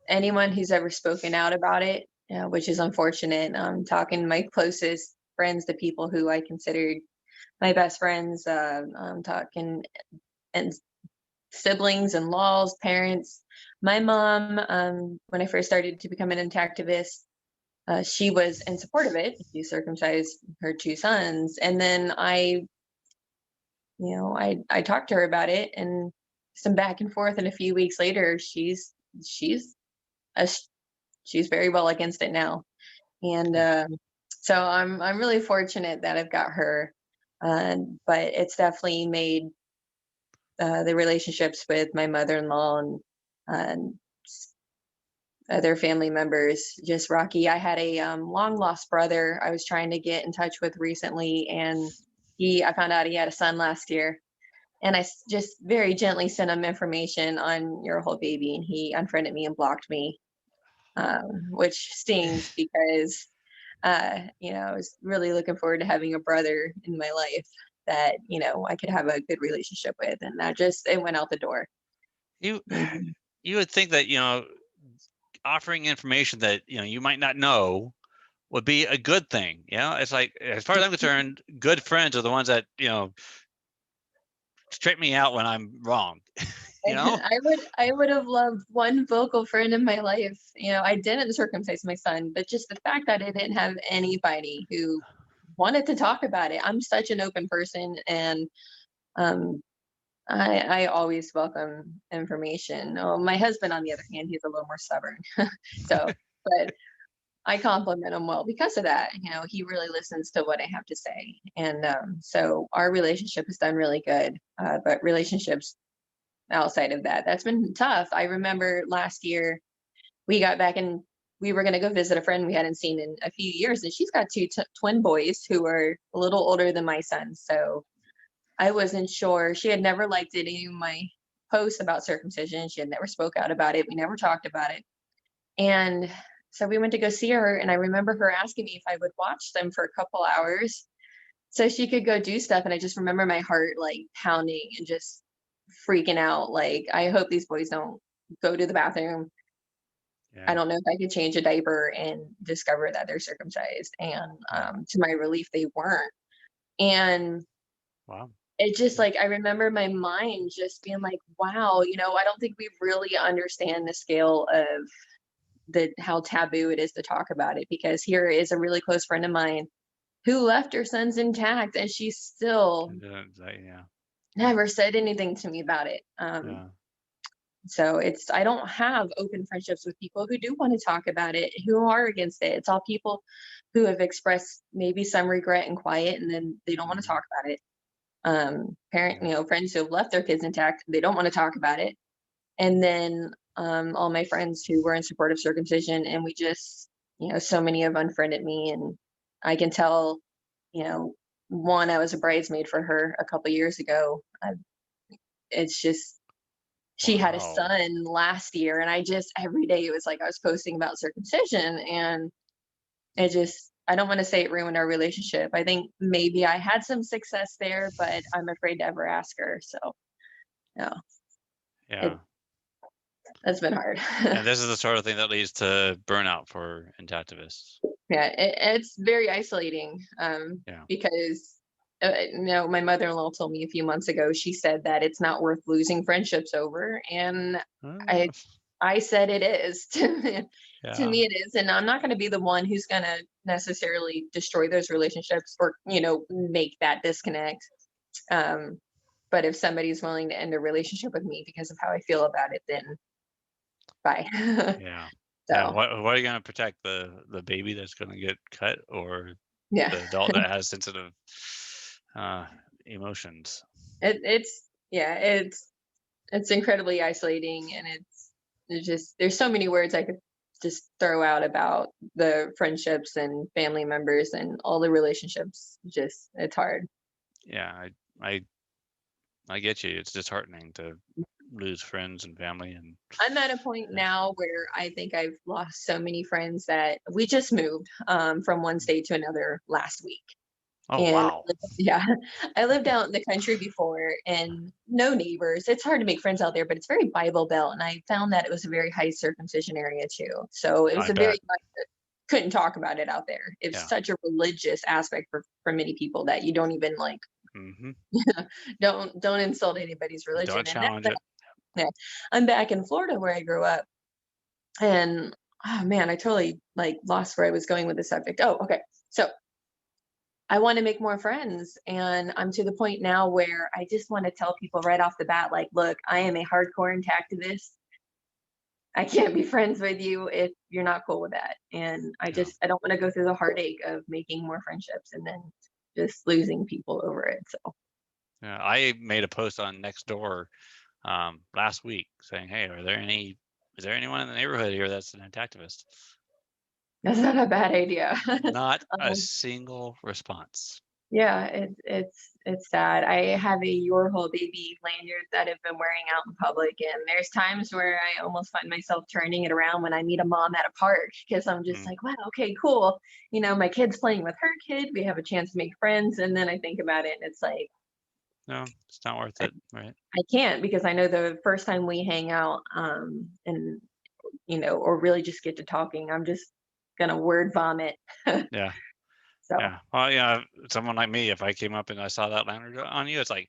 anyone who's ever spoken out about it, which is unfortunate. Talking to my closest friends, the people who I considered my best friends, talking and siblings and laws, parents. My mom, when I first started to become an intactivist, she was in support of it. She circumcised her two sons, and then I talked to her about it, and some back and forth, and a few weeks later, she's a, she's very well against it now, and so I'm really fortunate that I've got her, but it's definitely made the relationships with my mother-in-law and other family members just rocky. I had a long lost brother I was trying to get in touch with recently, and I found out he had a son last year, and just very gently sent him information on Your Whole Baby, and he unfriended me and blocked me, which stings because I was really looking forward to having a brother in my life that I could have a good relationship with, and that just it went out the door. You Mhm. you would think that offering information that you might not know would be a good thing. It's like, as far as I'm concerned, good friends are the ones that straighten me out when I'm wrong. You know? I would have loved one vocal friend in my life. I didn't circumcise my son, but just the fact that I didn't have anybody who wanted to talk about it. I'm such an open person, and um, I always welcome information. Oh, my husband, on the other hand, he's a little more stubborn. So, but I compliment him well because of that. He really listens to what I have to say, and so our relationship has done really good. But relationships outside of that, that's been tough. I remember last year we got back and we were going to go visit a friend we hadn't seen in a few years, and she's got two twin boys who are a little older than my son. So I wasn't sure. She had never liked any of my posts about circumcision. She had never spoke out about it. We never talked about it. And so we went to go see her, and I remember her asking me if I would watch them for a couple hours so she could go do stuff. And I just remember my heart like pounding and just freaking out. Like, I hope these boys don't go to the bathroom. I don't know if I could change a diaper and discover that they're circumcised. And to my relief, they weren't. And Wow. it just like, I remember my mind just being like, wow, I don't think we really understand the scale of how taboo it is to talk about it, because here is a really close friend of mine who left her sons intact, and she still Yeah. never said anything to me about it. Yeah. So I don't have open friendships with people who do want to talk about it, who are against it. It's all people who have expressed maybe some regret in quiet, and then they don't want to talk about it. Friends who have left their kids intact, they don't want to talk about it. And then all my friends who were in support of circumcision, and we just, so many have unfriended me, and I can tell, one, I was a bridesmaid for her a couple years ago. It's just, she had a Wow. son last year, and I just, every day it was like I was posting about circumcision, and I don't want to say it ruined our relationship. I think maybe I had some success there, but I'm afraid to ever ask her. So, no, Yeah. that's been hard. And this is the sort of thing that leads to burnout for intactivists. Yeah, it's very isolating, because my mother-in-law told me a few months ago, she said that it's not worth losing friendships over, and I said it is. To me it is, and I'm not going to be the one who's going to necessarily destroy those relationships or make that disconnect. But if somebody's willing to end a relationship with me because of how I feel about it, then bye. Yeah. So Yeah. What are you going to protect? The baby that's going to get cut, or yeah. the adult that has sensitive emotions? It's incredibly isolating, and it's just, there's so many words I could just throw out about the friendships and family members and all the relationships. Just, it's hard. Yeah, I get you. It's disheartening to lose friends and family, and I'm at a point now where I think I've lost so many friends that we just moved from one state to another last week. oh And wow. yeah, I lived out in the country before and no neighbors. It's hard to make friends out there, but it's very Bible Belt. And I found that it was a very high circumcision area too. So it was I a very, bet. couldn't talk about it out there. It's Yeah. such a religious aspect for many people that you don't even like, Mm-hmm. don't insult anybody's religion. Don't And challenge it. yeah, I'm back in Florida where I grew up. And oh man, I totally lost where I was going with the subject. Oh, okay. So I want to make more friends. And I'm to the point now where I just want to tell people right off the bat, like, look, I am a hardcore intactivist. I can't be friends with you if you're not cool with that. And I don't want to go through the heartache of making more friendships and then just losing people over it. So Yeah, I made a post on Nextdoor last week saying, "Hey, is there anyone in the neighborhood here that's an intactivist?" that's not a bad idea. Not a single response. Yeah, it's sad. I have a Your Whole Baby lanyard that I've been wearing out in public, and there's times where I almost find myself turning it around when I meet a mom at a park, because I'm just like, wow, okay, cool. My kid's playing with her kid. We have a chance to make friends, and then I think about it, and it's like, No, it's not worth it, right? I can't, because I know the first time we hang out, and or really just get to talking, I'm just gonna word vomit. Yeah. So Yeah. Well, yeah, someone like me, if I came up and I saw that lanyard on you, it's like,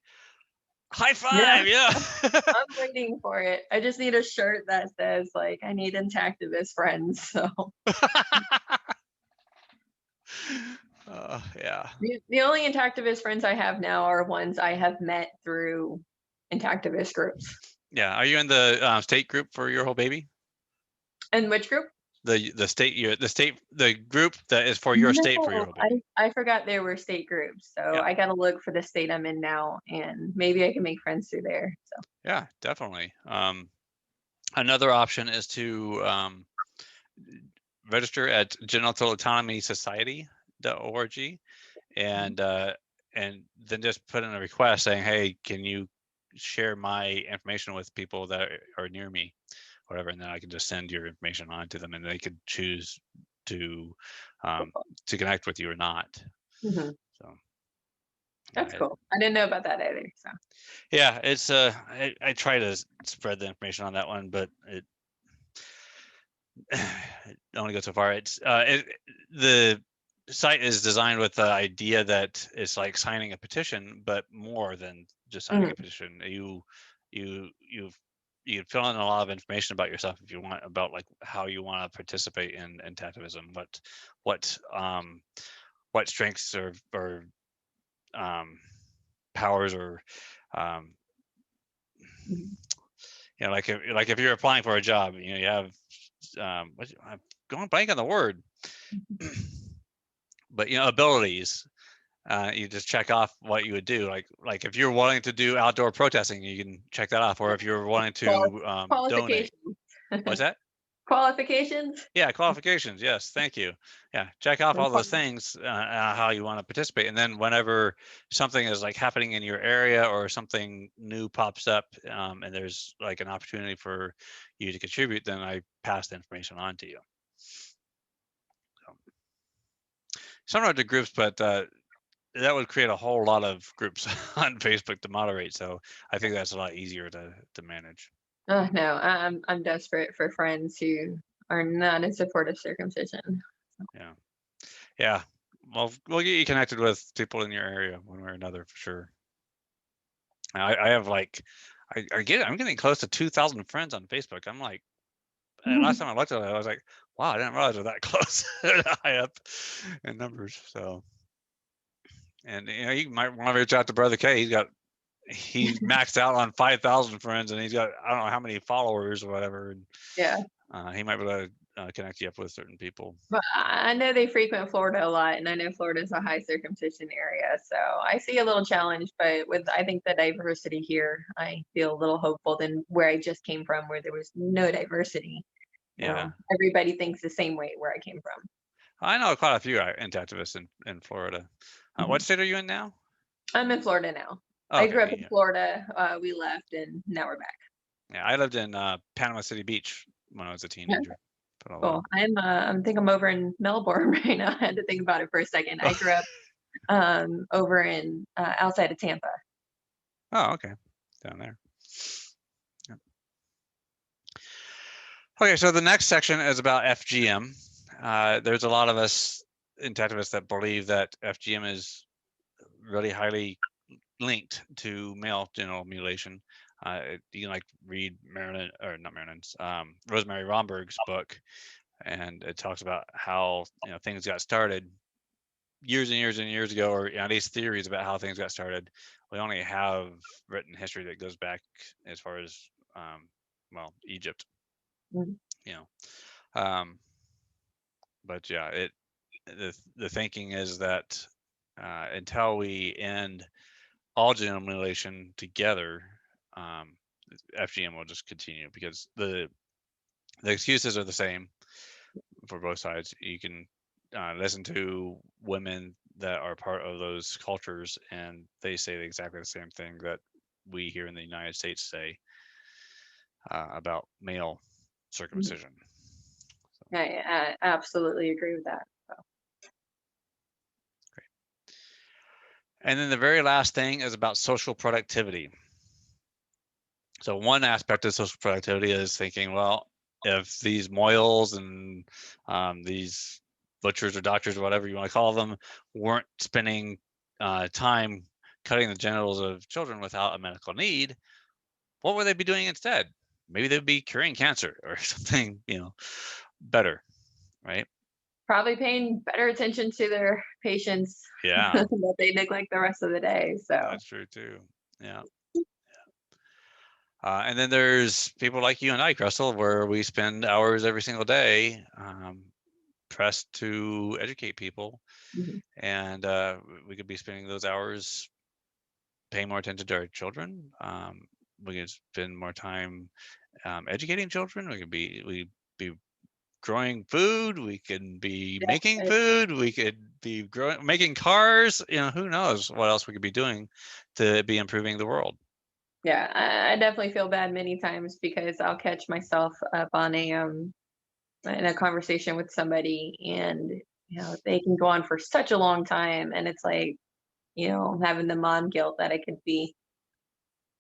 high yeah. five, yeah. I'm waiting for it. I just need a shirt that says I need intactivist friends. So Yeah. the only intactivist friends I have now are ones I have met through intactivist groups. Yeah. Are you in the state group for Your Whole Baby? And which group? The group that is for your state for Your Whole Baby. I forgot there were state groups. So Yeah. I got to look for the state I'm in now, and maybe I can make friends through there. So Yeah, definitely. Another option is to register at Genital Autonomy Society.org, and then just put in a request saying, hey, can you share my information with people that are near me, whatever, and then I can just send your information on to them, and they could choose to connect with you or not. mm-hmm. So That's cool. I didn't know about that either. So yeah, it's I try to spread the information on that one, but only go so far. The site is designed with the idea that it's like signing a petition, but more than just signing a petition. You can fill in a lot of information about yourself if you want, about like how you want to participate in tactivism, what strengths or powers or like if you're applying for a job, you have I'm going blank on the word, but abilities. You just check off what you would do. Like if you're wanting to do outdoor protesting, you can check that off. Or if you're wanting to donate. Qualifications. What's that? Qualifications. Yeah, qualifications. Yes, thank you. Yeah, check off all those things, how you want to participate, and then whenever something is like happening in your area or something new pops up, and there's like an opportunity for you to contribute, then I pass the information on to you. So, similar to groups, but that would create a whole lot of groups on Facebook to moderate. So I think that's a lot easier to manage. Oh no, I'm desperate for friends who are not in support of circumcision. Yeah, yeah. Well, we'll get you connected with people in your area one way or another for sure. I have like, I'm getting close to 2,000 friends on Facebook. I'm like, last time I looked at it, I was like, wow, I didn't realize we're that close, high up in numbers. So, and you might want to reach out to Brother K. He's maxed out on 5,000 friends, and he's got I don't know how many followers or whatever. And, yeah. He might be able to connect you up with certain people. But I know they frequent Florida a lot, and I know Florida is a high circumcision area, so I see a little challenge. But with I think the diversity here, I feel a little hopeful than where I just came from, where there was no diversity. Yeah, everybody thinks the same way where I came from. I know quite a few activists in Florida. What state are you in now? I'm in Florida now. Okay, I grew up in Florida. We left, and now we're back. Yeah, I lived in Panama City Beach when I was a teenager. Cool. I think I'm over in Melbourne right now. I had to think about it for a second. I grew up over in outside of Tampa. Oh, okay, down there. Yep. Okay, so the next section is about FGM. There's a lot of us intactivists that believe that FGM is really highly linked to male genital mutilation. You can like read Rosemary Romberg's book, and it talks about how things got started years and years and years ago, or these theories about how things got started. We only have written history that goes back as far as Egypt. But yeah, the thinking is that until we end all genital mutilation together, FGM will just continue, because the excuses are the same for both sides. You can listen to women that are part of those cultures, and they say exactly the same thing that we here in the United States say about male circumcision. I absolutely agree with that. Great. And then the very last thing is about social productivity. So one aspect of social productivity is thinking, well, if these moils and these butchers or doctors or whatever you want to call them weren't spending time cutting the genitals of children without a medical need, what would they be doing instead? Maybe they'd be curing cancer or something, better, right? Probably paying better attention to their patients. Yeah. that they neglect the rest of the day. So that's true too. Yeah. And then there's people like you and I, Crystal, where we spend hours every single day pressed to educate people. And we could be spending those hours paying more attention to our children. We could spend more time educating children. We'd be growing food. We could be making food. We could be making cars. Who knows what else we could be doing to be improving the world. Yeah, I definitely feel bad many times, because I'll catch myself up on in a conversation with somebody, and they can go on for such a long time, and it's like having the mom guilt that I could be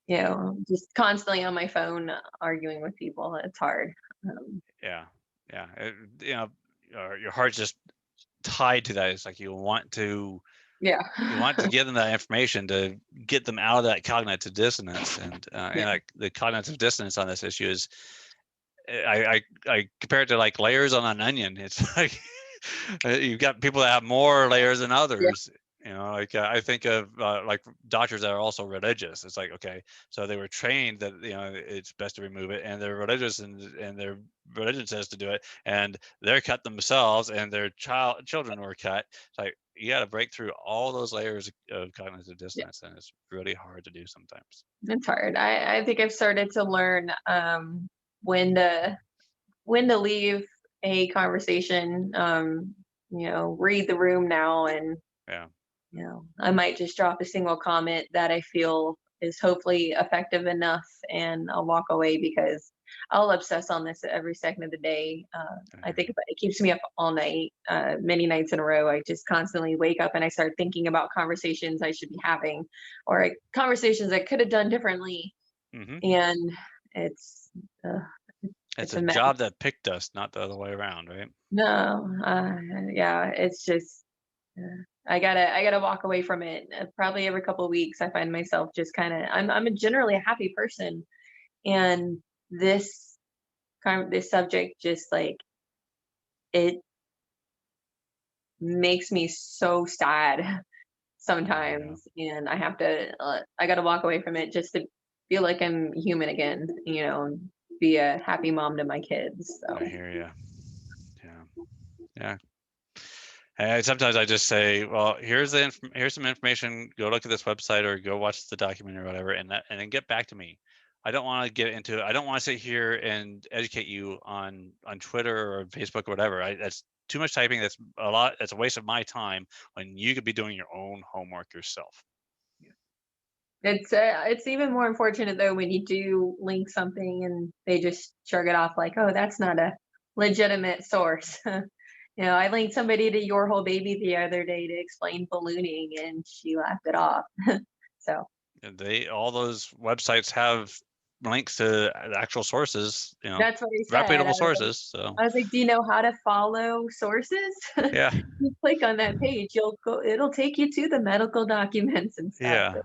just constantly on my phone arguing with people. It's hard. Yeah. your heart's just tied to that. It's like you want to Yeah. give them that information to get them out of that cognitive dissonance. And like the cognitive dissonance on this issue is, I compare it to like layers on an onion. It's like you've got people that have more layers than others. Like I think of like doctors that are also religious. It's like, okay, so they were trained that it's best to remove it, and they're religious, and their religion says to do it, and they're cut themselves, and their children were cut. It's like you got to break through all those layers of cognitive dissonance, and it's really hard to do sometimes. It's hard. I think I've started to learn when to leave a conversation, read the room now, and I might just drop a single comment that I feel is hopefully effective enough, and I'll walk away, because I'll obsess on this every second of the day. I think it keeps me up all night, many nights in a row. I just constantly wake up and I start thinking about conversations I should be having, or conversations I could have done differently. And it's a job that picked us, not the other way around, right? No, yeah, it's just I gotta walk away from it. Probably every couple of weeks, I find myself just kind of I'm generally a happy person, and this subject just like it makes me so sad sometimes, and I have to I gotta walk away from it just to feel like I'm human again, be a happy mom to my kids. So. I hear you. Yeah. And sometimes I just say, well, here's some information. Go look at this website, or go watch the documentary or whatever, and then get back to me. I don't want to get into it. I don't want to sit here and educate you on Twitter or Facebook or whatever. That's too much typing. That's a waste of my time when you could be doing your own homework yourself. It's even more unfortunate though when you do link something and they just shrug it off like, oh, that's not a legitimate source. I linked somebody to Your Whole Baby the other day to explain ballooning, and she laughed it off. So all those websites have links to actual sources, that's what he said. Reputable sources. So I was like, do you know how to follow sources? Yeah. You click on that page, it'll take you to the medical documents and stuff.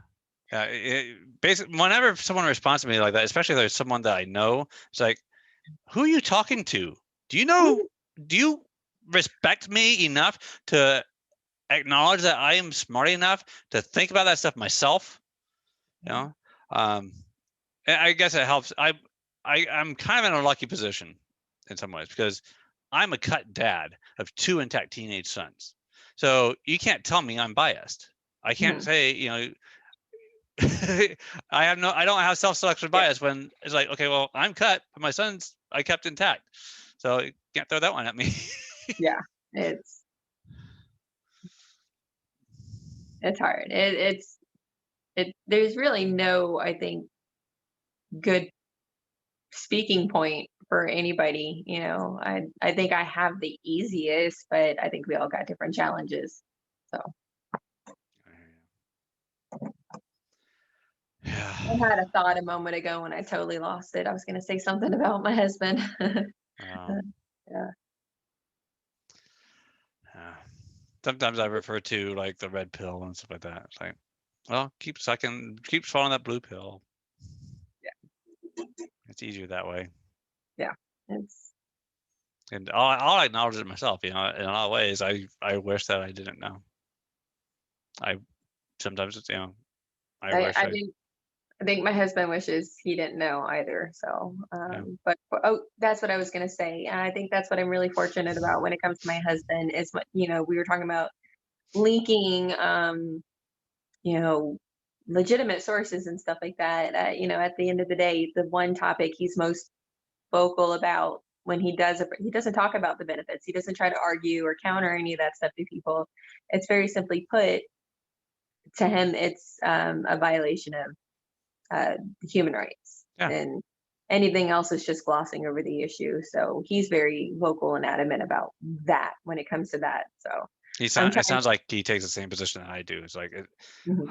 Basically, whenever someone responds to me like that, especially if there's someone that I know, it's like, who are you talking to? Do you respect me enough to acknowledge that I am smart enough to think about that stuff myself? And I guess it helps. I'm kind of in a lucky position in some ways, because I'm a cut dad of 2 intact teenage sons. So you can't tell me I'm biased. I can't say, I don't have self-selection bias when it's like, okay, well, I'm cut, but my sons I kept intact. So you can't throw that one at me. Yeah, it's hard. There's really no, I think, good speaking point for anybody. I think I have the easiest, but I think we all got different challenges. So I had a thought a moment ago and I totally lost it. I was going to say something about my husband. Yeah. Sometimes I refer to like the red pill and stuff like that. It's like, well, keep swallowing that blue pill. Yeah. It's easier that way. Yeah. And I'll acknowledge it myself, in a lot of ways. I wish that I didn't know. Sometimes it's, I think my husband wishes he didn't know either. So, but that's what I was going to say. And I think that's what I'm really fortunate about when it comes to my husband is what, we were talking about linking, legitimate sources and stuff like that. At the end of the day, the one topic he's most vocal about when he doesn't talk about the benefits. He doesn't try to argue or counter any of that stuff to people. It's very simply put, to him, it's a violation of human rights, and anything else is just glossing over the issue. So he's very vocal and adamant about that when it comes to that. So it sounds like he takes the same position that I do. It's like,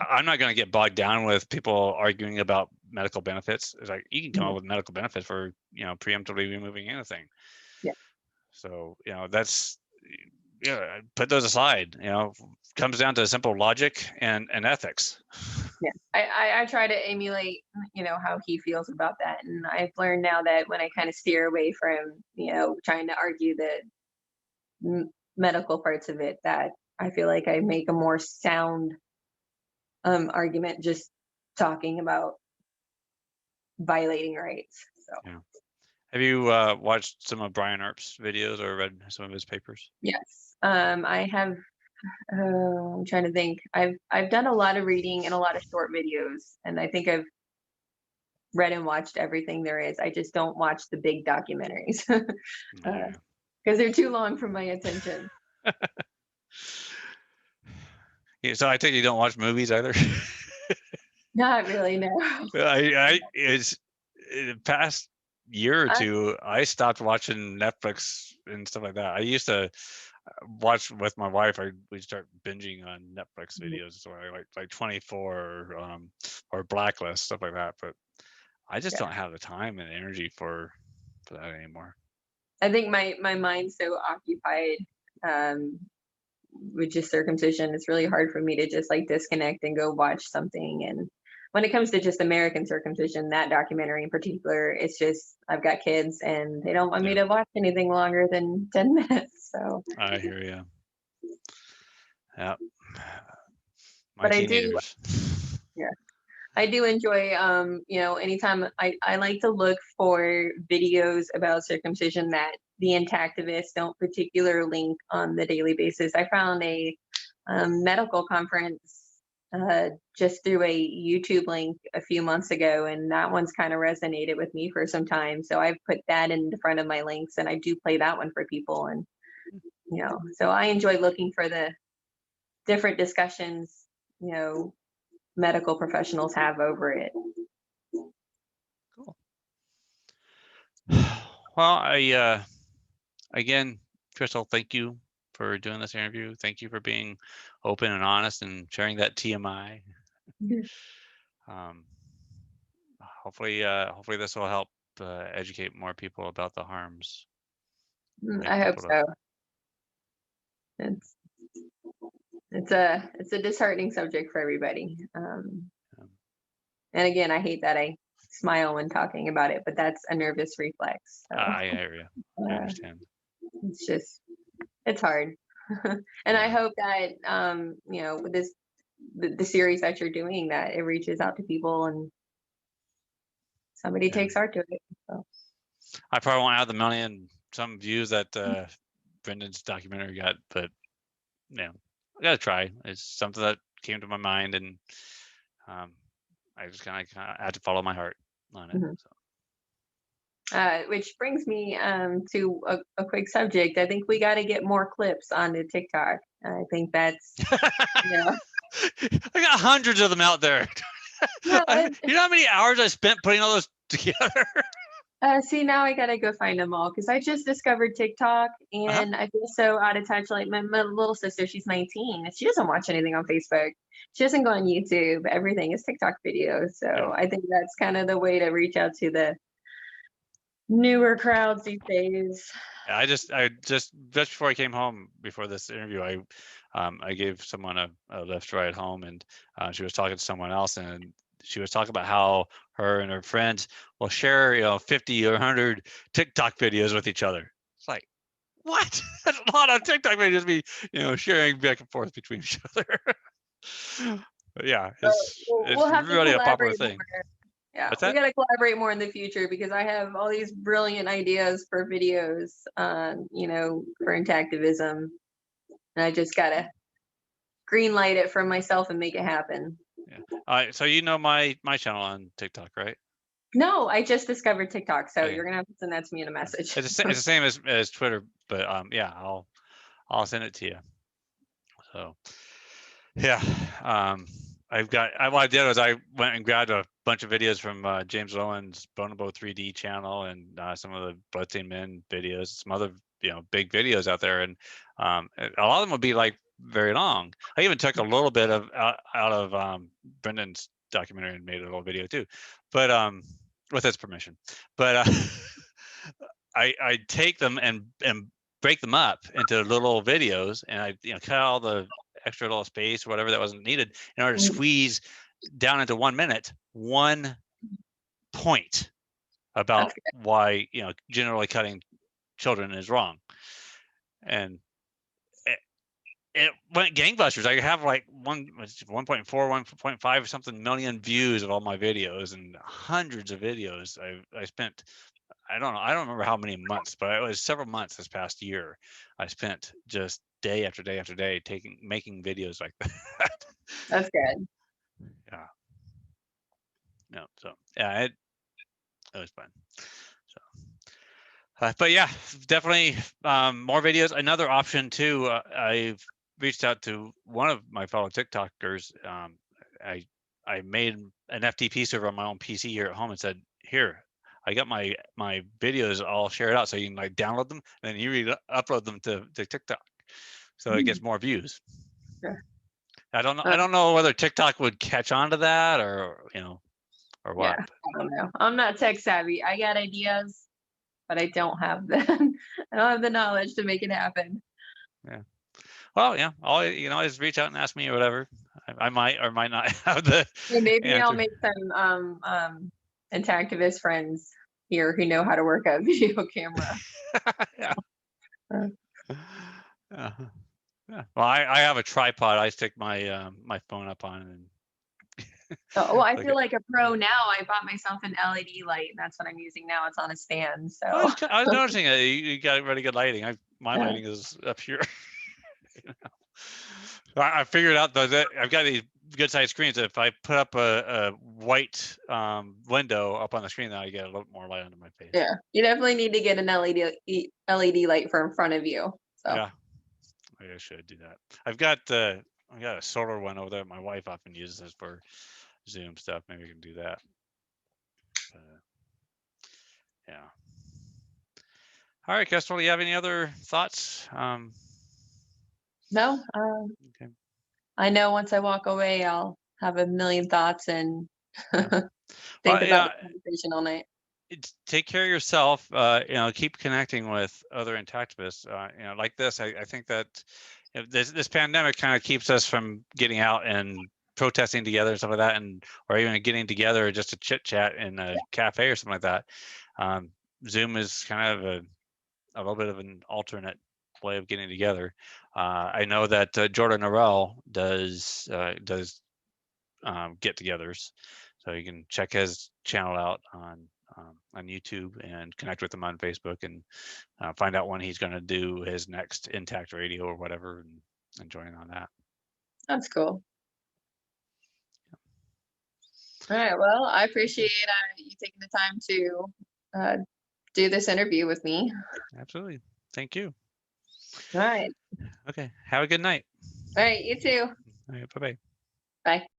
I'm not going to get bogged down with people arguing about medical benefits. It's like, you can come up with medical benefits for, preemptively removing anything. Yeah. So, that's put those aside. Comes down to simple logic and ethics. Yeah, I try to emulate, how he feels about that, and I've learned now that when I kind of steer away from, trying to argue the medical parts of it, that I feel like I make a more sound argument just talking about violating rights. So Yeah. Have you watched some of Brian Earp's videos or read some of his papers? yes, I have. I'm trying to think. I've done a lot of reading and a lot of short videos, and I think I've read and watched everything there is. I just don't watch the big documentaries because they're too long for my attention. Yeah, so I think you don't watch movies either. Not really, no. It's the past year or two, I stopped watching Netflix and stuff like that. I used to watch with my wife. We'd start binging on Netflix videos, so I like 24 or Blacklist, stuff like that. But I just don't have the time and energy for that anymore. I think my mind's so occupied with just circumcision. It's really hard for me to just like disconnect and go watch something. And when it comes to just American circumcision, that documentary in particular, it's just I've got kids and they don't want me to watch anything longer than 10 minutes. So I hear you. Yeah. But I do, I do enjoy, anytime I like to look for videos about circumcision that the intactivists don't particularly link on the daily basis. I found a medical conference just through a YouTube link a few months ago, and that one's kind of resonated with me for some time. So I've put that in the front of my links, and I do play that one for people. And so I enjoy looking for the different discussions, medical professionals have over it. Cool. Well, again, Crystal, thank you for doing this interview. Thank you for being open and honest and sharing that TMI. Hopefully this will help educate more people about the harms. I hope so. It's a disheartening subject for everybody. And again, I hate that I smile when talking about it, but that's a nervous reflex. So, I hear you. I understand. It's hard. And I hope that, with the series that you're doing, that it reaches out to people and somebody takes heart to it. So. I probably won't have the million some views that Brendan's documentary got, but I gotta try. It's something that came to my mind, and I just kind of had to follow my heart on it. So. Which brings me to a quick subject. I think we got to get more clips onto TikTok. I think that's, I got hundreds of them out there. You know how many hours I spent putting all those together? See, now I got to go find them all because I just discovered TikTok and I feel so out of touch. Like my little sister, she's 19 and she doesn't watch anything on Facebook. She doesn't go on YouTube. Everything is TikTok videos. So I think that's kind of the way to reach out to the newer crowds these days. I just before I came home before this interview, I gave someone a lift ride home, and she was talking to someone else, and she was talking about how her and her friends will share 50 or 100 TikTok videos with each other. It's like, what? That's a lot of TikTok videos to be sharing back and forth between each other. But yeah, it's really a popular thing. More. Yeah, we got to collaborate more in the future because I have all these brilliant ideas for videos, for intactivism, and I just gotta green light it for myself and make it happen. Yeah. So my channel on TikTok, right? No, I just discovered TikTok, so you're gonna have to send that to me in a message. It's the same as Twitter, but yeah, I'll send it to you. So yeah. What I did was I went and grabbed a bunch of videos from James Lowen's Bonobo 3D channel and some of the Bloodstained Men videos, some other big videos out there, and a lot of them would be like very long. I even took a little bit of out of Brendan's documentary and made a little video too, but with his permission. But I take them and break them up into little videos, and I cut all the extra little space or whatever that wasn't needed in order to squeeze down into 1 minute one point about why generally cutting children is wrong. And it went gangbusters. I have like 1.4, 1.5 or something million views of all my videos, and hundreds of videos. I spent, I don't remember how many months, but it was several months this past year. I spent just day after day after day making videos like that. That's good. Yeah. No, so yeah, it was fun. So, but yeah, definitely more videos. Another option too. I've reached out to one of my fellow TikTokers. I made an FTP server on my own PC here at home and said, here, I got my videos all shared out, so you can like download them and then you upload them to TikTok, so it gets more views. Sure. I don't know whether TikTok would catch on to that or or what. Yeah, I don't know. I'm not tech savvy. I got ideas, but I don't have the knowledge to make it happen. Yeah. Well, yeah. You can always reach out and ask me or whatever. I might or might not have the. Yeah, maybe answer. I'll make some interactivist friends here who know how to work a video camera. Yeah. Yeah. Well, I have a tripod. I stick my my phone up on, and well, I feel like a pro now. I bought myself an LED light, and that's what I'm using now. It's on a stand. So I was noticing that you got really good lighting. My lighting is up here. I figured out though that I've got these good sized screens. If I put up a white window up on the screen, then I get a little more light under my face. Yeah, you definitely need to get an LED light for in front of you. So yeah, I should do that. I've got a solar one over there. My wife often uses this for Zoom stuff. Maybe we can do that. Yeah. All right, Kestrel, do you have any other thoughts? No. Okay. I know once I walk away, I'll have a million thoughts and think about the conversation all night. Take care of yourself. Keep connecting with other intactivists. Like this. I think that this pandemic kind of keeps us from getting out and protesting together and stuff like that, or even getting together just to chit chat in a cafe or something like that. Zoom is kind of a little bit of an alternate way of getting together. I know that Jordan Sorrells does get-togethers, so you can check his channel out on YouTube and connect with him on Facebook and find out when he's going to do his next Intact Radio or whatever, and join on that. That's cool. All right. Well, I appreciate you taking the time to do this interview with me. Absolutely. Thank you. All right. Okay. Have a good night. All right. You too. All right. Bye-bye. Bye.